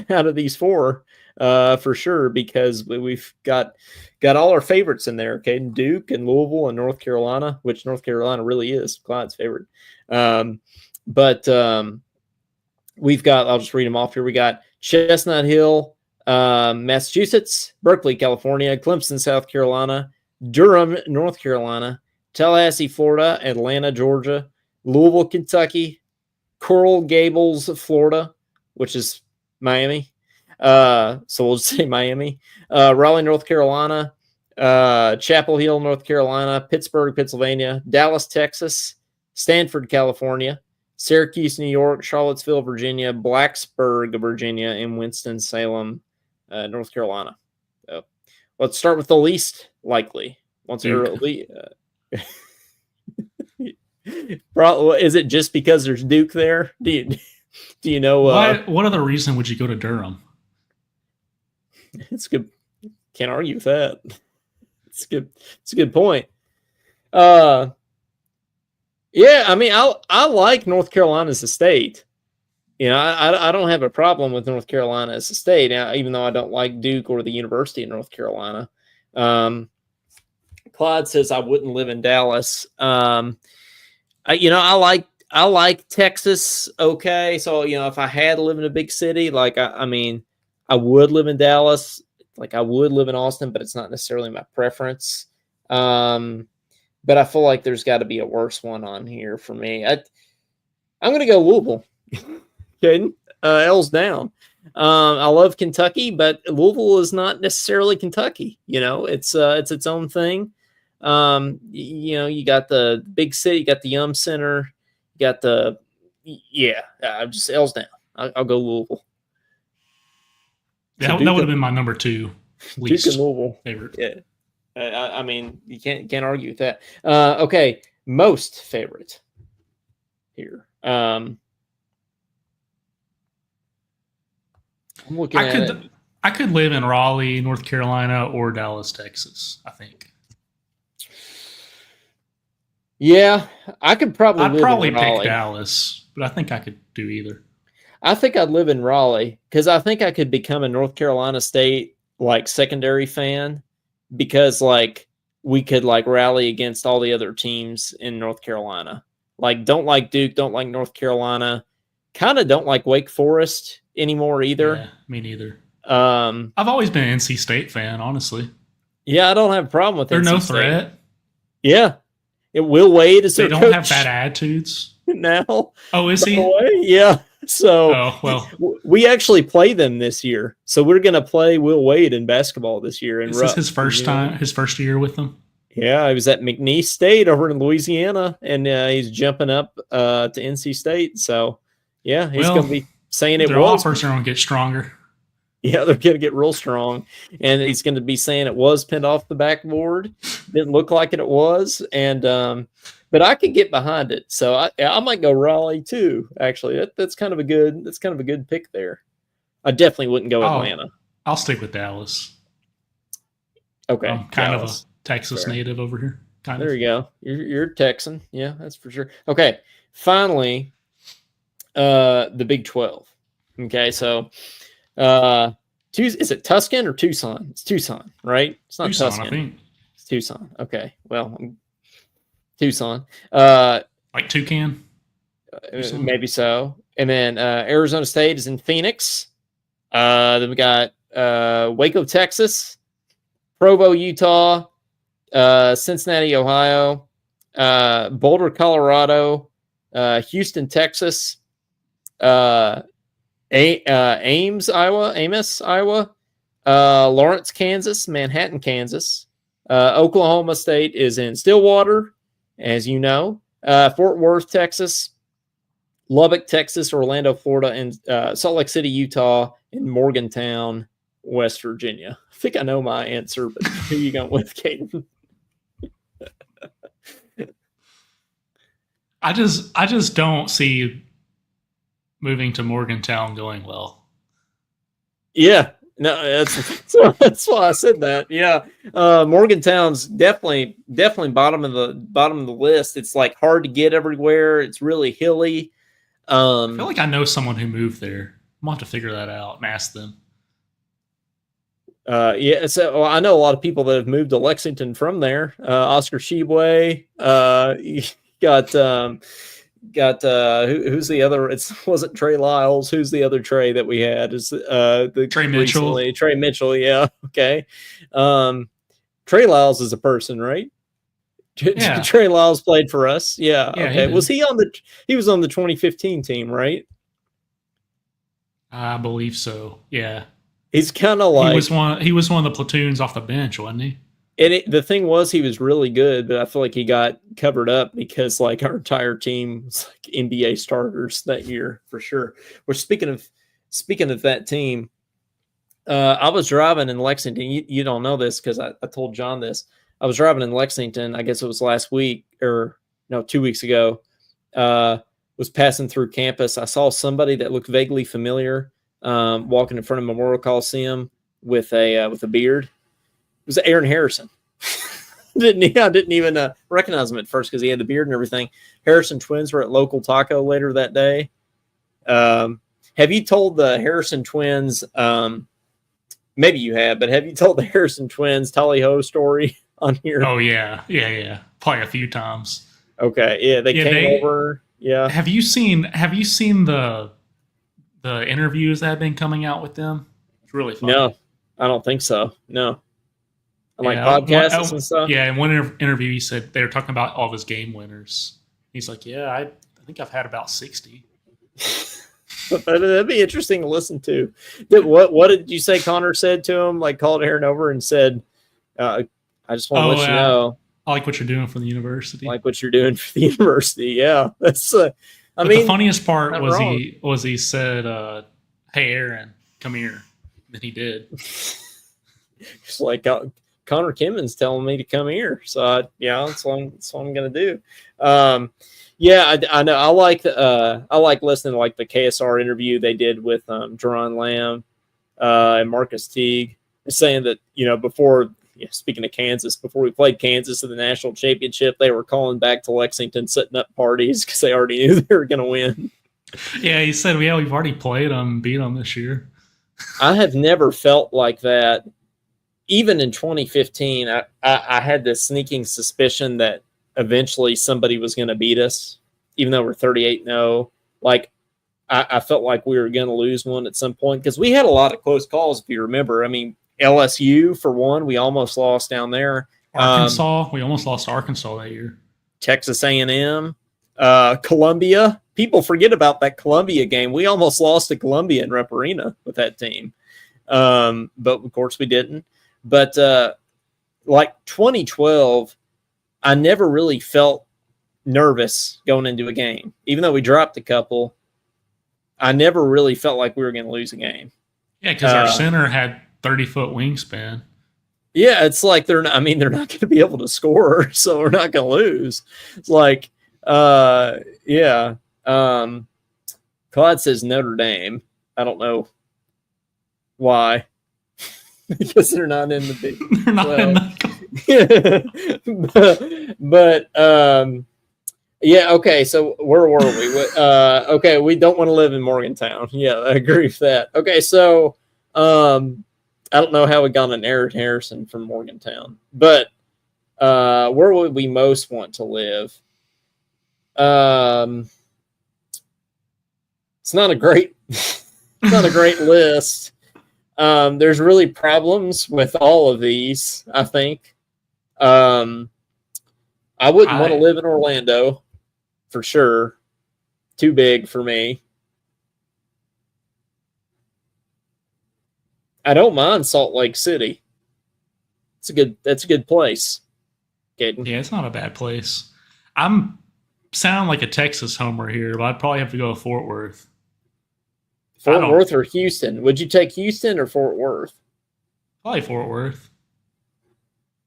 out of these four for sure, because we've got all our favorites in there. Okay, Duke and Louisville and North Carolina, which North Carolina really is Clyde's favorite. But we've got, I'll just read them off here. We got Chestnut Hill, Massachusetts, Berkeley, California, Clemson, South Carolina, Durham, North Carolina, Tallahassee, Florida, Atlanta, Georgia, Louisville, Kentucky, Coral Gables, Florida, which is Miami. So we'll just say Miami. Raleigh, North Carolina, Chapel Hill, North Carolina, Pittsburgh, Pennsylvania, Dallas, Texas, Stanford, California, Syracuse, New York, Charlottesville, Virginia, Blacksburg, Virginia, and Winston-Salem, North Carolina. So let's start with the least likely. Is it just because there's Duke there? Do you know? What other reason would you go to Durham? It's good. Can't argue with that. It's good. It's a good point. Yeah, I mean, I like North Carolina as a state. You know, I don't have a problem with North Carolina as a state, even though I don't like Duke or the University of North Carolina. Clyde says I wouldn't live in Dallas. I like Texas. Okay, so if I had to live in a big city, like I would live in Dallas. Like I would live in Austin, but it's not necessarily my preference. But I feel like there's got to be a worse one on here for me. I'm going to go Louisville. Okay, L's down. I love Kentucky, but Louisville is not necessarily Kentucky. It's its own thing. You got the big city, you got the Yum Center, you got just L's down. I'll go Louisville. Yeah, that would have been my number 2 least Duke and Louisville favorite. Yeah. I mean, you can't argue with that. Okay, most favorite here. I'm looking I could live in Raleigh, North Carolina, or Dallas, Texas, I think. Yeah, I'd probably pick Dallas, but I think I could do either. I think I'd live in Raleigh because I think I could become a North Carolina State secondary fan, because we could rally against all the other teams in North Carolina. Don't like Duke, don't like North Carolina, kind of don't like Wake Forest anymore either. Yeah, me neither. I've always been an NC State fan, honestly. Yeah, I don't have a problem with They're NC no State. threat. Yeah. Will Wade is they their don't coach have bad attitudes now. Oh, is he? Yeah. So we actually play them this year. So we're going to play Will Wade in basketball this year. Is this his first year with them? Yeah, he was at McNeese State over in Louisiana, and he's jumping up to NC State. So, yeah, he's going to be saying it was. Their offers are going to get stronger. Yeah, they're going to get real strong, and he's going to be saying it was pinned off the backboard. Didn't look like it was, and but I could get behind it. So I might go Raleigh too. Actually, that's kind of a good pick there. I definitely wouldn't go Atlanta. I'll stick with Dallas. Okay, I'm kind of a Texas native over here. There you go. You're Texan. Yeah, that's for sure. Okay, finally, the Big 12. Okay, so. Is it Tuscan or Tucson? It's Tucson, right? It's not Tucson, Tuscan. I think. It's Tucson. Okay. Well, Tucson. Like Toucan? Maybe so. And then Arizona State is in Phoenix. Then we got Waco, Texas, Provo, Utah, Cincinnati, Ohio, Boulder, Colorado, Houston, Texas, Amos, Iowa, Lawrence, Kansas, Manhattan, Kansas, Oklahoma State is in Stillwater, as you know, Fort Worth, Texas, Lubbock, Texas, Orlando, Florida, and Salt Lake City, Utah, and Morgantown, West Virginia. I think I know my answer, but who are you going with, Caden? I just don't see moving to Morgantown going well. Yeah, no, that's why I said that. Yeah, Morgantown's definitely bottom of the list. It's hard to get everywhere. It's really hilly. I feel like I know someone who moved there. I'm going to have to figure that out and ask them. Yeah, so I know a lot of people that have moved to Lexington from there. Oscar Shebway, who's the other? It wasn't Trey Lyles. Who's the other Trey that we had? Is the Trey Mitchell? Recently. Trey Mitchell, yeah, okay. Trey Lyles is a person, right? Yeah. Trey Lyles played for us. Yeah, okay. Was he on the? He was on the 2015 team, right? I believe so. Yeah. He's kind of like he was one of the platoons off the bench, wasn't he? And the thing was, he was really good, but I feel like he got covered up because like our entire team was like NBA starters that year for sure. We're speaking of that team. I was driving in Lexington. You don't know this because I told John this. I was driving in Lexington. I guess it was last week or no, 2 weeks ago. Was passing through campus. I saw somebody that looked vaguely familiar walking in front of Memorial Coliseum with a beard. It was Aaron Harrison. I didn't even recognize him at first because he had the beard and everything. Harrison twins were at local taco later that day. Have you told the Harrison twins? Maybe you have, but have you told the Harrison twins Tally Ho story on here? Oh yeah. Probably a few times. Okay, yeah, they came over. Yeah. Have you seen the interviews that have been coming out with them? It's really fun. No, I don't think so. No. Like podcasts and stuff? Yeah, in one interview he said they were talking about all of his game winners. He's like, yeah, I think I've had about 60. That'd be interesting to listen to. What did you say Connor said to him? Like called Aaron over and said, I just want to let you know. I like what you're doing for the university. Like what you're doing for the university. Yeah. That's the funniest part was he said, hey Aaron, come here. And he did. It's like Connor Kimmon's telling me to come here. So that's what I'm gonna do. Yeah, I know. I like listening to like the KSR interview they did with Jerron Lamb and Marcus Teague, saying that before speaking of Kansas, before we played Kansas in the national championship, they were calling back to Lexington, setting up parties because they already knew they were going to win. Yeah, he said, "Yeah, we've already played them, beat them this year." I have never felt like that. Even in 2015, I had this sneaking suspicion that eventually somebody was going to beat us, even though we're 38-0. Like, I felt like we were going to lose one at some point because we had a lot of close calls, if you remember. I mean, LSU, for one, we almost lost down there. Arkansas, we almost lost to Arkansas that year. Texas A&M, Columbia. People forget about that Columbia game. We almost lost to Columbia in Rep Arena with that team. But, of course, we didn't. But, like 2012, I never really felt nervous going into a game. Even though we dropped a couple, I never really felt like we were going to lose a game. Yeah, because our center had 30-foot wingspan. Yeah, it's like they're not going to be able to score, so we're not going to lose. It's like, yeah. Claude says Notre Dame. I don't know why. Because they're not in the big. They're not in the. But yeah. Okay. So where were we? Okay, we don't want to live in Morgantown. Yeah, I agree with that. Okay, so I don't know how we got an Aaron Harrison from Morgantown, but where would we most want to live? It's not a great. It's not a great list. There's really problems with all of these, I think. I wouldn't want to live in Orlando, for sure. Too big for me. I don't mind Salt Lake City. That's a good place. Caden. Yeah, it's not a bad place. I'm sound like a Texas homer here, but I'd probably have to go to Fort Worth. Fort Worth or Houston? Would you take Houston or Fort Worth? Probably Fort Worth.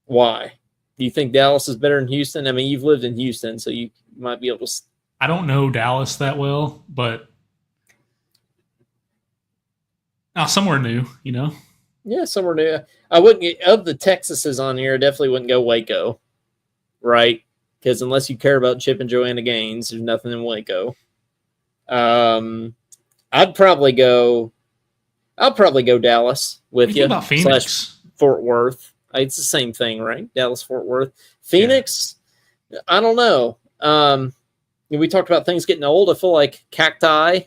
Why? Do you think Dallas is better than Houston? I mean, you've lived in Houston, so you might be able to. I don't know Dallas that well, but somewhere new, Yeah, somewhere new. I wouldn't of the Texases on here. I definitely wouldn't go Waco, right? Because unless you care about Chip and Joanna Gaines, there's nothing in Waco. I'll probably go Dallas with you. About Phoenix? Fort Worth. It's the same thing, right? Dallas, Fort Worth. Phoenix, I don't know. We talked about things getting old. I feel like cacti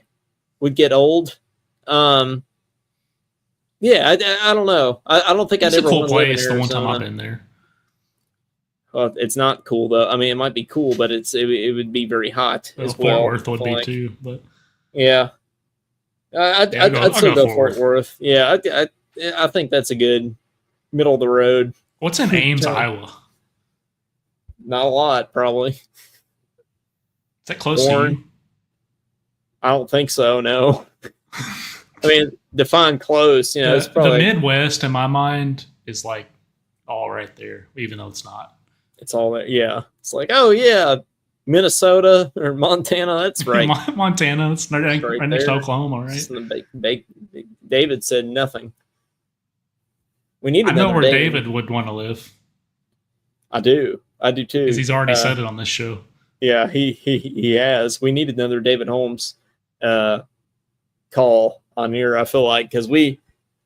would get old. I don't know. I don't think I'd ever want to live in Arizona. The one time I've been there. Well, it's not cool though. I mean, it might be cool, but it would be very hot as well. Fort Worth would be too, but yeah. I'd still go Fort Worth. Yeah, I think that's a good middle of the road. What's in Ames, Iowa? Not a lot, probably. Is that close to you? I don't think so, no. I mean, define close. You know, it's probably the Midwest in my mind is like all right there, even though it's not. It's all there. Yeah, it's like, oh yeah, Minnesota or Montana. That's right. Montana. It's right next to Oklahoma, right? David said nothing. We need. I know where David would want to live. I do too. Because he's already said it on this show. Yeah, he has. We need another David Holmes call on here. I feel like because we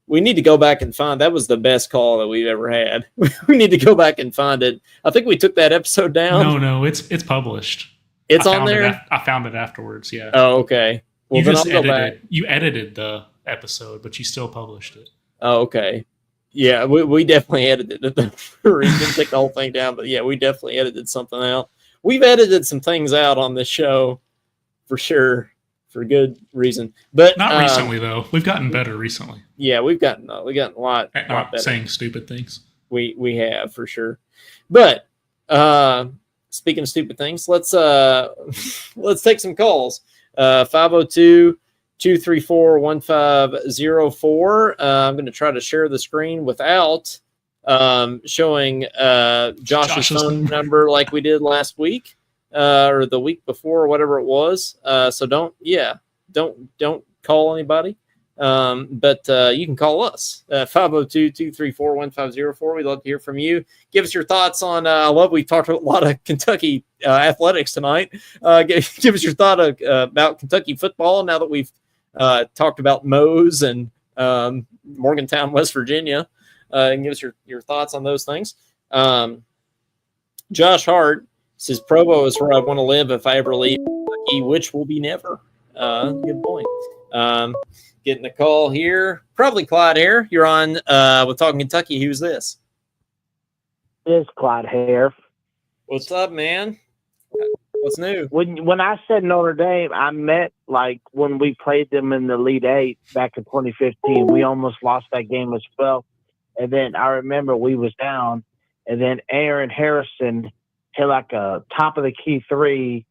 need to go back and find that was the best call that we've ever had. We need to go back and find it. I think we took that episode down. No, it's published. It's on there. I found it afterwards. Yeah. Oh, okay. Well, you edited the episode, but you still published it. Oh, okay. Yeah, we definitely edited it. We didn't take the whole thing down, but yeah, we definitely edited something out. We've edited some things out on this show for sure, for good reason. But not recently though. We've gotten better recently. Yeah, we've gotten a lot better. Saying stupid things. We have for sure. But speaking of stupid things, let's take some calls. 502-234-1504. I'm going to try to share the screen without showing Josh's phone number like we did last week or the week before or whatever it was. So don't call anybody. But you can call us 502-234-1504. We'd love to hear from you. Give us your thoughts on we've talked a lot of Kentucky athletics tonight. Give us your thought about Kentucky football now that we've talked about Mose and Morgantown, West Virginia. And give us your thoughts on those things. Josh Hart says Provo is where I want to live if I ever leave Kentucky, which will be never. Good point. Getting a call here. Probably Clyde Hare. You're on with Talkin Kentucky. Who's this? It's Clyde Hare. What's up, man? What's new? When I said Notre Dame, I meant like when we played them in the Elite Eight back in 2015. We almost lost that game as well. And then I remember we was down, and then Aaron Harrison hit like a top of the key three,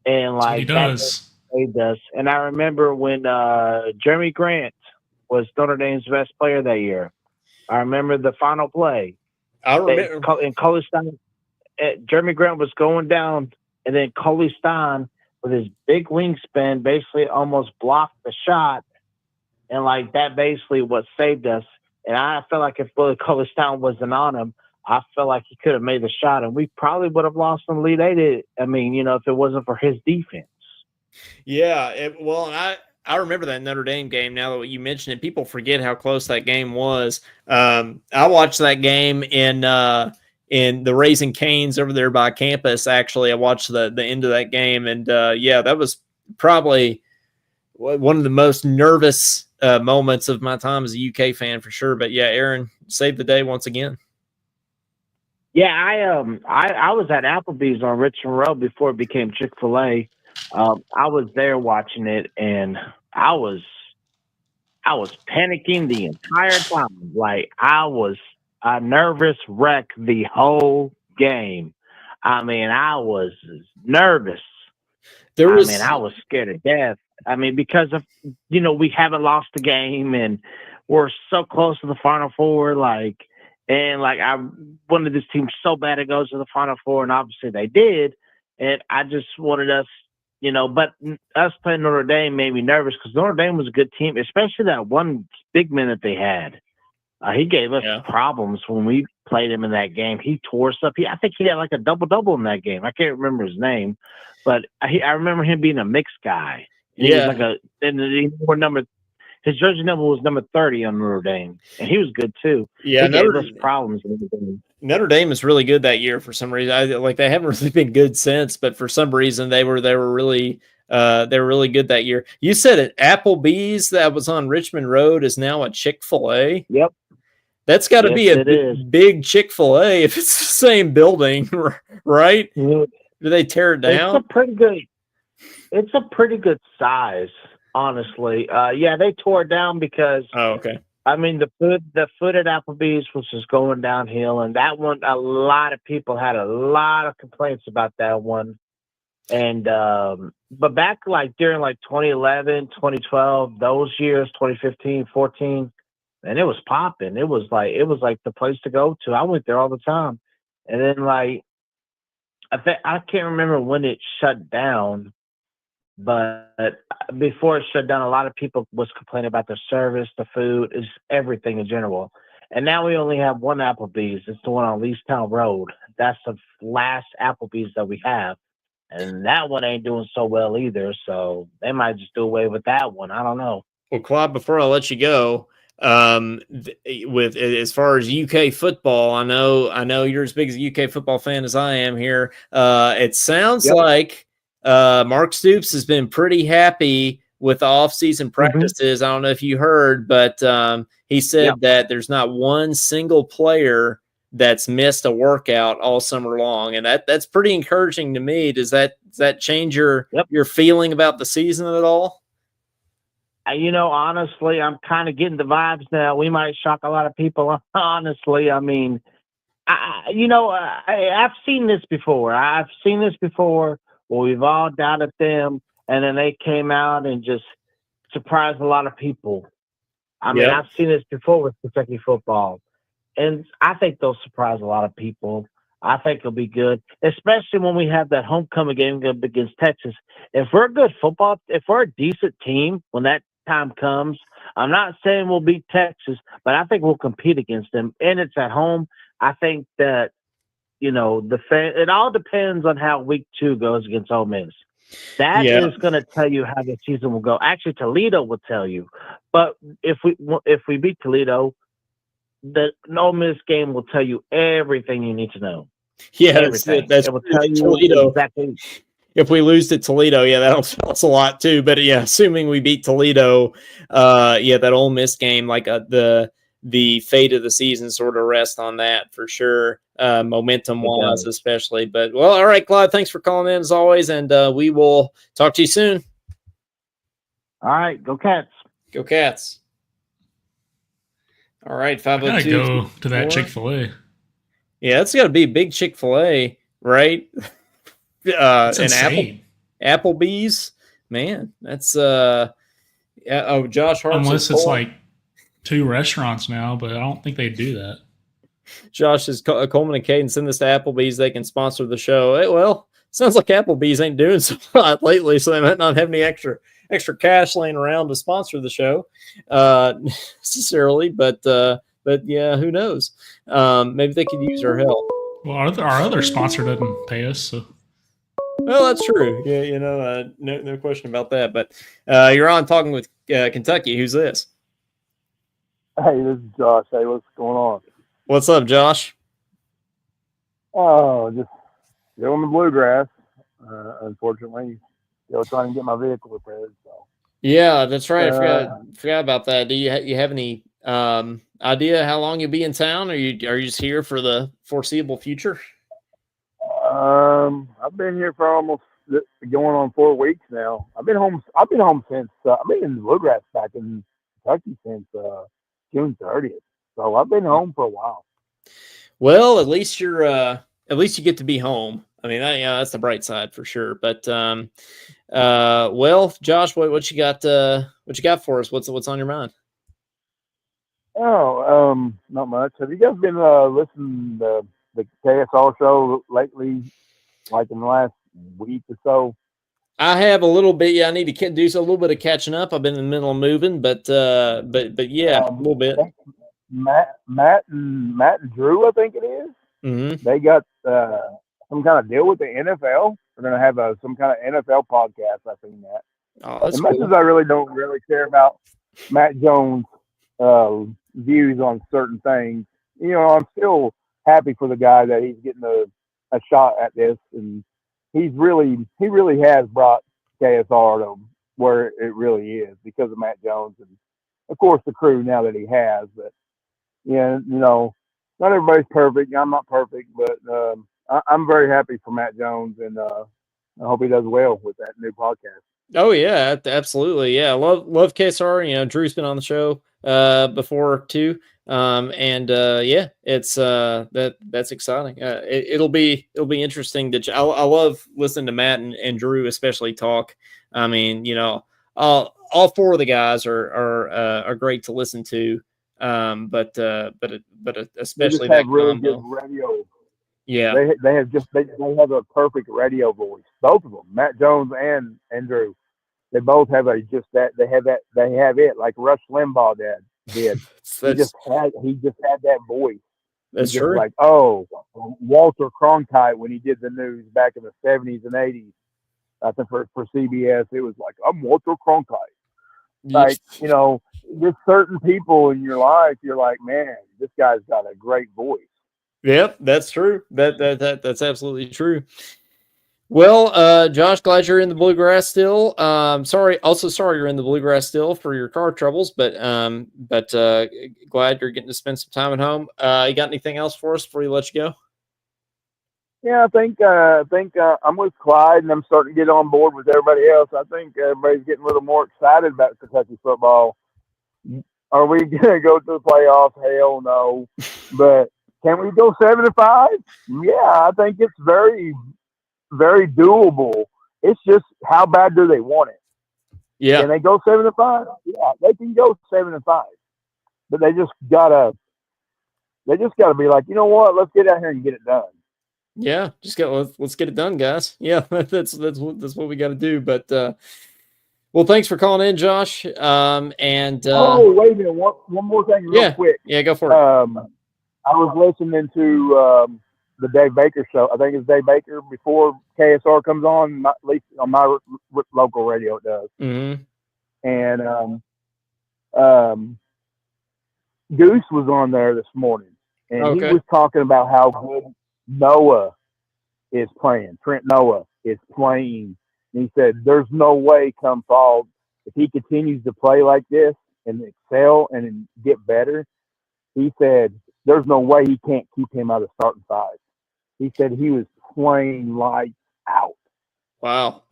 and like he does. He does. And I remember when Jeremy Grant was Notre Dame's best player that year. I remember the final play. I remember. And Coley Stein, Jeremy Grant was going down, and then Coley Stein, with his big wingspan, basically almost blocked the shot. And like that basically what saved us. And I felt like if Coley Stein wasn't on him, I felt like he could have made the shot, and we probably would have lost in the Elite Eight. I mean, if it wasn't for his defense. Yeah, I remember that Notre Dame game. Now that you mention it, people forget how close that game was. I watched that game in the Raising Cane's over there by campus. Actually, I watched the end of that game, and that was probably one of the most nervous moments of my time as a UK fan for sure. But yeah, Aaron saved the day once again. Yeah, I was at Applebee's on Richmond Road before it became Chick-fil-A. I was there watching it, and I was panicking the entire time. Like I was a nervous wreck the whole game. I mean, I was nervous. I was scared to death. I mean, because of we haven't lost the game, and we're so close to the Final Four. I wanted this team so bad it goes to the Final Four, and obviously they did. And I just wanted us. But us playing Notre Dame made me nervous because Notre Dame was a good team, especially that one big man that they had. He gave us problems when we played him in that game. He tore us up. I think he had like a double-double in that game. I can't remember his name, but I remember him being a mixed guy. He was like his jersey number was number 30 on Notre Dame, and he was good too. Yeah, he gave us problems. Notre Dame is really good that year for some reason. They haven't really been good since, but for some reason they were really good that year. You said it, Applebee's that was on Richmond Road is now a Chick-fil-A. Yep. That's got to be a big Chick-fil-A if it's the same building, right? Yeah. Do they tear it down? It's a pretty good size, honestly. Yeah, they tore it down because. Oh, okay. I mean, the food at Applebee's was just going downhill, and that one, a lot of people had a lot of complaints about that one. And but back during 2011, 2012, those years, 2015, 14, and it was popping. It was like the place to go to. I went there all the time, and then I can't remember when it shut down. But before it shut down, a lot of people was complaining about the service, the food, is everything in general. And now we only have one Applebee's. It's the one on Leestown Road. That's the last Applebee's that we have. And that one ain't doing so well either. So they might just do away with that one. I don't know. Well, Claude, before I let you go, with as far as UK football, I know you're as big as a UK football fan as I am here. It sounds like Mark Stoops has been pretty happy with the off-season practices. I don't know if you heard, but he said that there's not one single player that's missed a workout all summer long, and that's pretty encouraging to me. Does that change your feeling about the season at all? Honestly, I'm kind of getting the vibes now. We might shock a lot of people. Honestly, I mean, I've seen this before. Well, we've all doubted them, and then they came out and just surprised a lot of people. I mean, I've seen this before with Kentucky football, and I think they'll surprise a lot of people. I think it'll be good, especially when we have that homecoming game against Texas. If we're a good football, if we're a decent team when that time comes, I'm not saying we'll beat Texas, but I think we'll compete against them, and it's at home. I think that it all depends on how week 2 goes against Ole Miss. That is going to tell you how the season will go. Actually, Toledo will tell you. But if we beat Toledo, the Ole Miss game will tell you everything you need to know. Yeah, it will tell you Toledo. Exactly. If we lose to Toledo, that'll tell us a lot too. But assuming we beat Toledo, that Ole Miss game, the fate of the season sort of rests on that for sure, momentum-wise especially. But, well, all right, Clyde, thanks for calling in as always, and we will talk to you soon. All right, go Cats. Go Cats. All right, 502. I gotta go to that Chick-fil-A. Yeah, it's got to be a big Chick-fil-A, right? That's insane. Applebee's, man, that's Josh Hart. Unless it's 2 restaurants now, but I don't think they'd do that. Josh is Coleman and Caden send this to Applebee's. They can sponsor the show. Well, sounds like Applebee's ain't doing so hot lately, so they might not have any extra cash laying around to sponsor the show necessarily. But yeah, who knows? Maybe they could use our help. Well, our other sponsor doesn't pay us, so. Well, that's true. Yeah, no question about that. But you're on talking with Kentucky. Who's this? Hey, this is Josh. Hey, what's going on? What's up, Josh? Oh, just doing the bluegrass. Unfortunately, still trying to get my vehicle repaired. So. Yeah, that's right. I forgot about that. Do you have any idea how long you'll be in town? Are you just here for the foreseeable future? I've been here for almost going on 4 weeks now. I've been home since I've been in the bluegrass back in Kentucky since June 30th. So I've been home for a while. Well, at least you get to be home. I mean, that's the bright side for sure. But well, Josh, what you got? What you got for us? What's on your mind? Oh, not much. Have you guys been listening to the KSR show lately, like in the last week or so? I have a little bit. Yeah, I need to do a little bit of catching up. I've been in the middle of moving, but yeah, a little bit. Matt and Drew, I think it is. Mm-hmm. They got some kind of deal with the NFL. They're going to have some kind of NFL podcast. I've seen that. As much as I really don't really care about Matt Jones' views on certain things, I'm still happy for the guy that he's getting a shot at this, and he really has brought KSR to where it really is because of Matt Jones and of course the crew now that he has. But yeah, not everybody's perfect. I'm not perfect, but I'm very happy for Matt Jones, and I hope he does well with that new podcast. Oh yeah, absolutely. Yeah, love KSR. Drew's been on the show before too. Yeah, it's that's exciting. It'll be interesting to. I love listening to Matt and Drew especially talk. I mean, all four of the guys are great to listen to. But especially they just have that really combo. good radio. Yeah, they have a perfect radio voice. Both of them, Matt Jones and Drew. They both have they have it like Rush Limbaugh did. He just had that voice. That's true. Like Walter Cronkite when he did the news back in the 70s and 80s. I think for CBS it was like, I'm Walter Cronkite. Like, there's certain people in your life you're like, man, this guy's got a great voice. Yep, that's true. That's absolutely true. Well, Josh, glad you're in the bluegrass still. Sorry you're in the bluegrass still for your car troubles, but glad you're getting to spend some time at home. You got anything else for us before you let you go? Yeah, I think I'm with Clyde, and I'm starting to get on board with everybody else. I think everybody's getting a little more excited about Kentucky football. Are we gonna go to the playoffs? Hell no. But can we go 7-5? Yeah, I think it's very, very doable. It's just how bad do they want it? Yeah. Can they go 7-5? Yeah, they can go 7-5. But they just gotta be like, you know what? Let's get out here and get it done. Yeah, let's get it done, guys. Yeah, that's what we got to do. But well, thanks for calling in, Josh. Wait a minute, one more thing, real quick. Yeah, go for it. I was listening to the Dave Baker show. I think it's Dave Baker before KSR comes on. At least on my local radio, it does. Mm-hmm. And Goose was on there this morning, and he was talking about how good Noah is playing. Trent Noah is playing. And he said, there's no way come fall, if he continues to play like this and excel and get better, he said, there's no way he can't keep him out of starting five. He said he was playing lights out. Wow.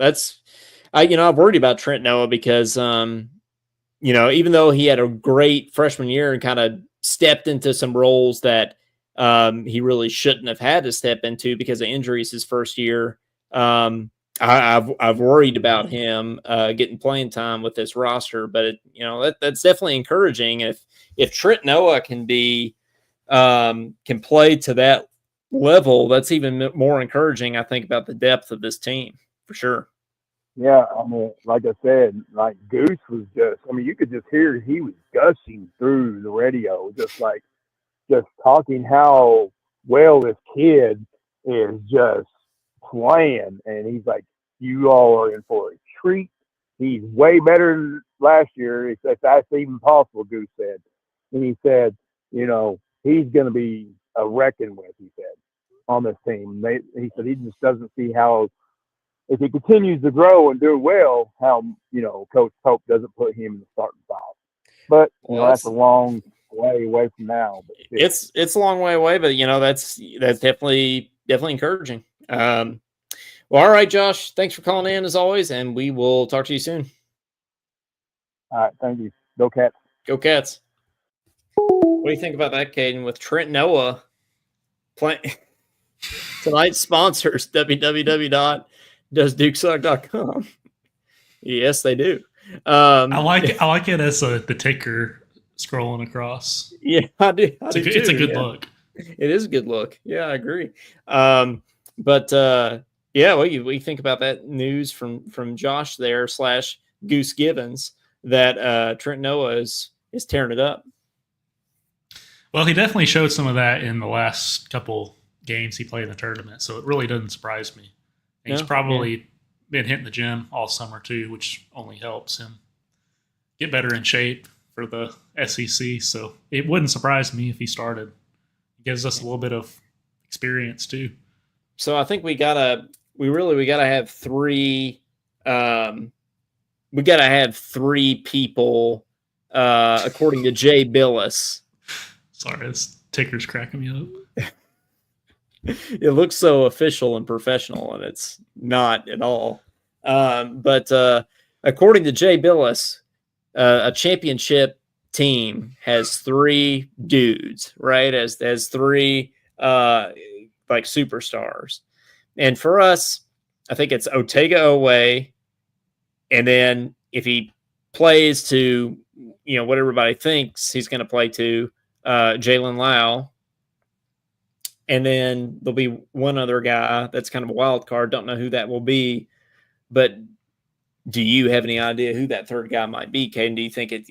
I've worried about Trent Noah because, even though he had a great freshman year and kind of stepped into some roles that he really shouldn't have had to step into because of injuries his first year. I've worried about him getting playing time with this roster, but that's definitely encouraging. If Trent Noah can play to that level, that's even more encouraging, I think, about the depth of this team for sure. Yeah, I mean, like I said, like Goose was you could just hear he was gushing through the radio, just talking how well this kid is just playing. And he's like, you all are in for a treat. He's way better than last year, if that's even possible, Goose said. And he said, he's going to be a reckon with, he said, on this team. He said he just doesn't see how, if he continues to grow and do well, how, Coach Pope doesn't put him in the starting five. But, that's a long way away from now. But it's a long way away, but, that's definitely encouraging. Well, all right, Josh, thanks for calling in as always, and we will talk to you soon. All right, thank you. Go Cats. Go Cats. What do you think about that, Caden, with Trent Noah playing? Tonight's sponsors, www.doesdukesuck.com. Yes, they do. I like it as the ticker scrolling across. Yeah, I do. It's a good look. It is a good look. Yeah, I agree. What do you think about that news from Josh there / Goose Gibbons that Trent Noah is tearing it up? Well, he definitely showed some of that in the last couple games he played in the tournament, so it really doesn't surprise me. He's probably been hitting the gym all summer too, which only helps him get better in shape for the SEC. So it wouldn't surprise me if he started. It gives us a little bit of experience too. So I think we gotta have three. We gotta have three people, according to Jay Billis. Sorry, this ticker's cracking me up. It looks so official and professional, and it's not at all. But according to Jay Billis, a championship team has three dudes, right? As three like superstars. And for us, I think it's Otega Owe. And then if he plays to, what everybody thinks he's going to play to, Jalen Lau. And then there'll be one other guy that's kind of a wild card. Don't know who that will be. But do you have any idea who that third guy might be, Caden? Do you think it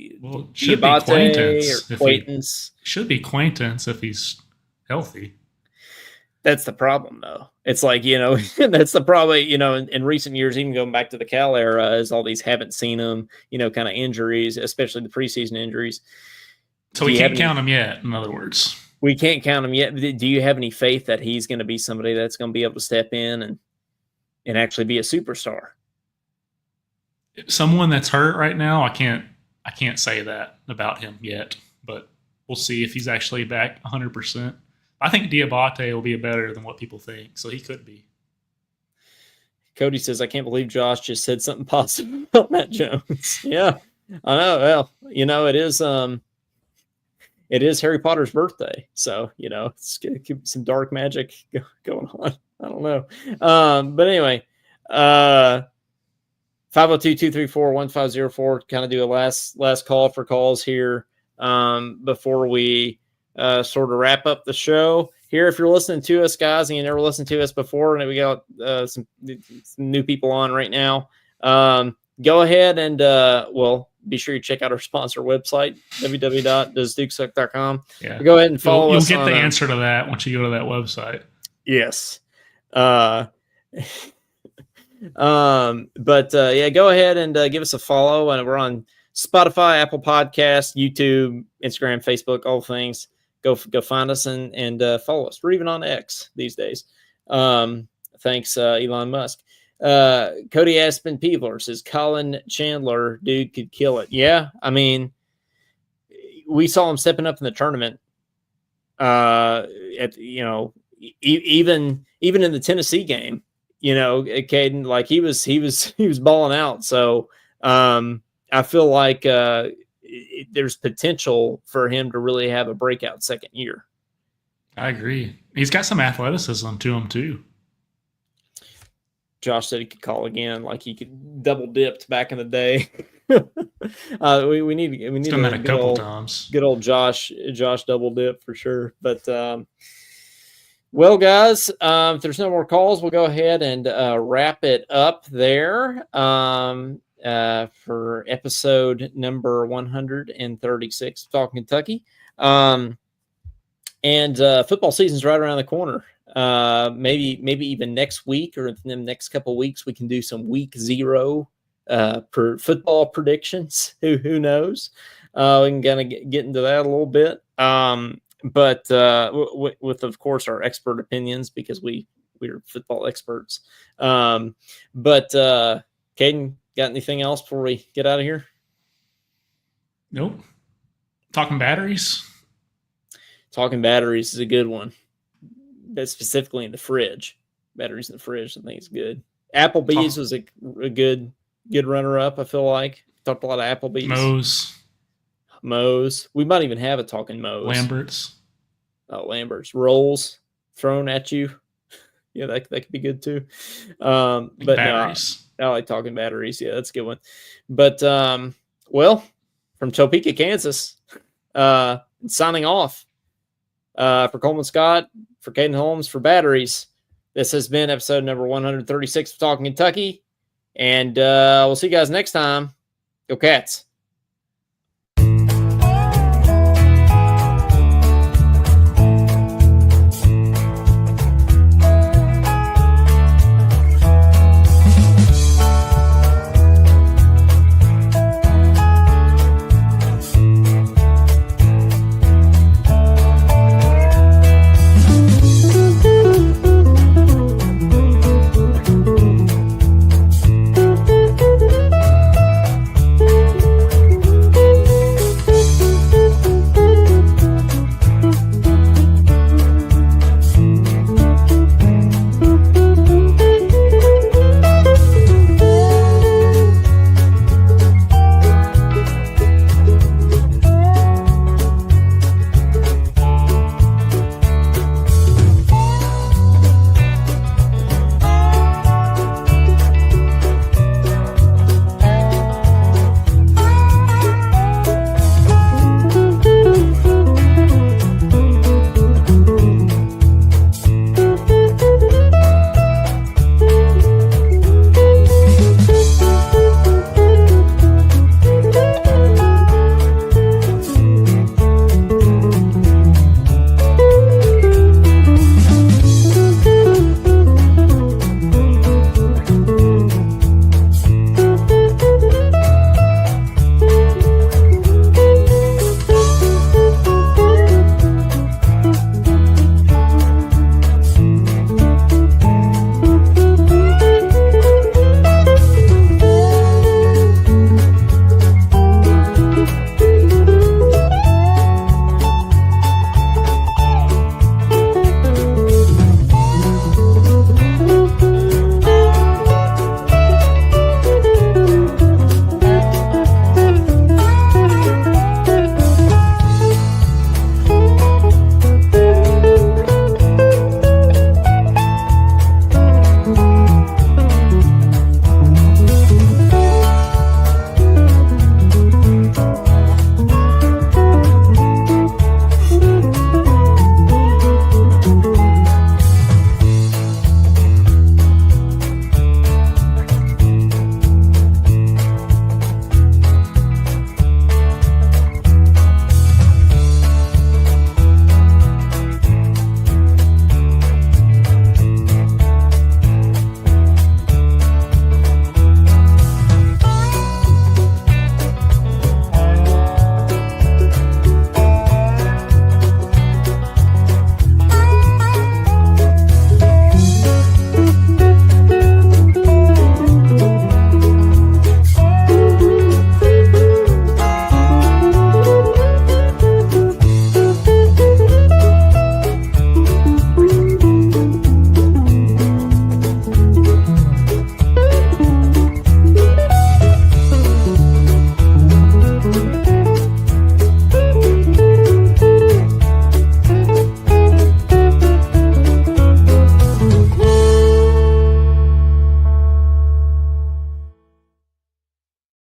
should be Quaintance? Should be Quaintance if he's healthy. That's the problem, though. It's like, that's the problem, in recent years, even going back to the Cal era, is all these haven't seen him, kind of injuries, especially the preseason injuries. So we can't count him yet, in other words. We can't count him yet. Do you have any faith that he's going to be somebody that's going to be able to step in and actually be a superstar? Someone that's hurt right now, I can't say that about him yet, but we'll see if he's actually back 100%. I think Diabate will be better than what people think, so he could be. Cody says, I can't believe Josh just said something positive about Matt Jones. Yeah, I know. Well, it is Harry Potter's birthday, so, it's going to keep some dark magic going on. I don't know. But anyway, 502-234-1504, kind of do a last call for calls here before we sort of wrap up the show here. If you're listening to us, guys, and you never listened to us before, and we got some new people on right now, go ahead and be sure you check out our sponsor website, www.doesdukesuck.com. Yeah. Go ahead and follow us. You'll get the answer to that once you go to that website. Yes. Go ahead and give us a follow, and we're on Spotify, Apple Podcasts, YouTube, Instagram, Facebook, all things. Go find us and follow us. We're even on X these days. Thanks, Elon Musk. Cody Aspen Peebler says Colin Chandler, dude, could kill it. Yeah, I mean, we saw him stepping up in the tournament. Even in the Tennessee game, Caden, like he was balling out. So I feel like there's potential for him to really have a breakout second year. I agree. He's got some athleticism to him too. Josh said he could call again, like he could double dipped back in the day. we need done that a couple times. Good old Josh double dip for sure. But well, guys, if there's no more calls, we'll go ahead and wrap it up there for episode number 136 of Talkin Kentucky. And football season's right around the corner. Maybe even next week or in the next couple of weeks, we can do some week 0 per football predictions. Who knows? We can kind of get into that a little bit. But with of course our expert opinions, because we're football experts. But Caden, got anything else before we get out of here? Nope. Talking batteries. Talking batteries is a good one. That's specifically in the fridge. Batteries in the fridge, I think it's good. Applebee's was a good runner-up, I feel like. Talked a lot of Applebee's. Moe's. We might even have a talking Moe's. Lambert's. Oh, Lambert's. Rolls thrown at you. Yeah, that could be good too. But batteries. No, I like talking batteries. Yeah, that's a good one. But, from Topeka, Kansas, signing off for Coleman Scott, for Caden Holmes, for batteries. This has been episode number 136 of Talkin Kentucky. And we'll see you guys next time. Go Cats.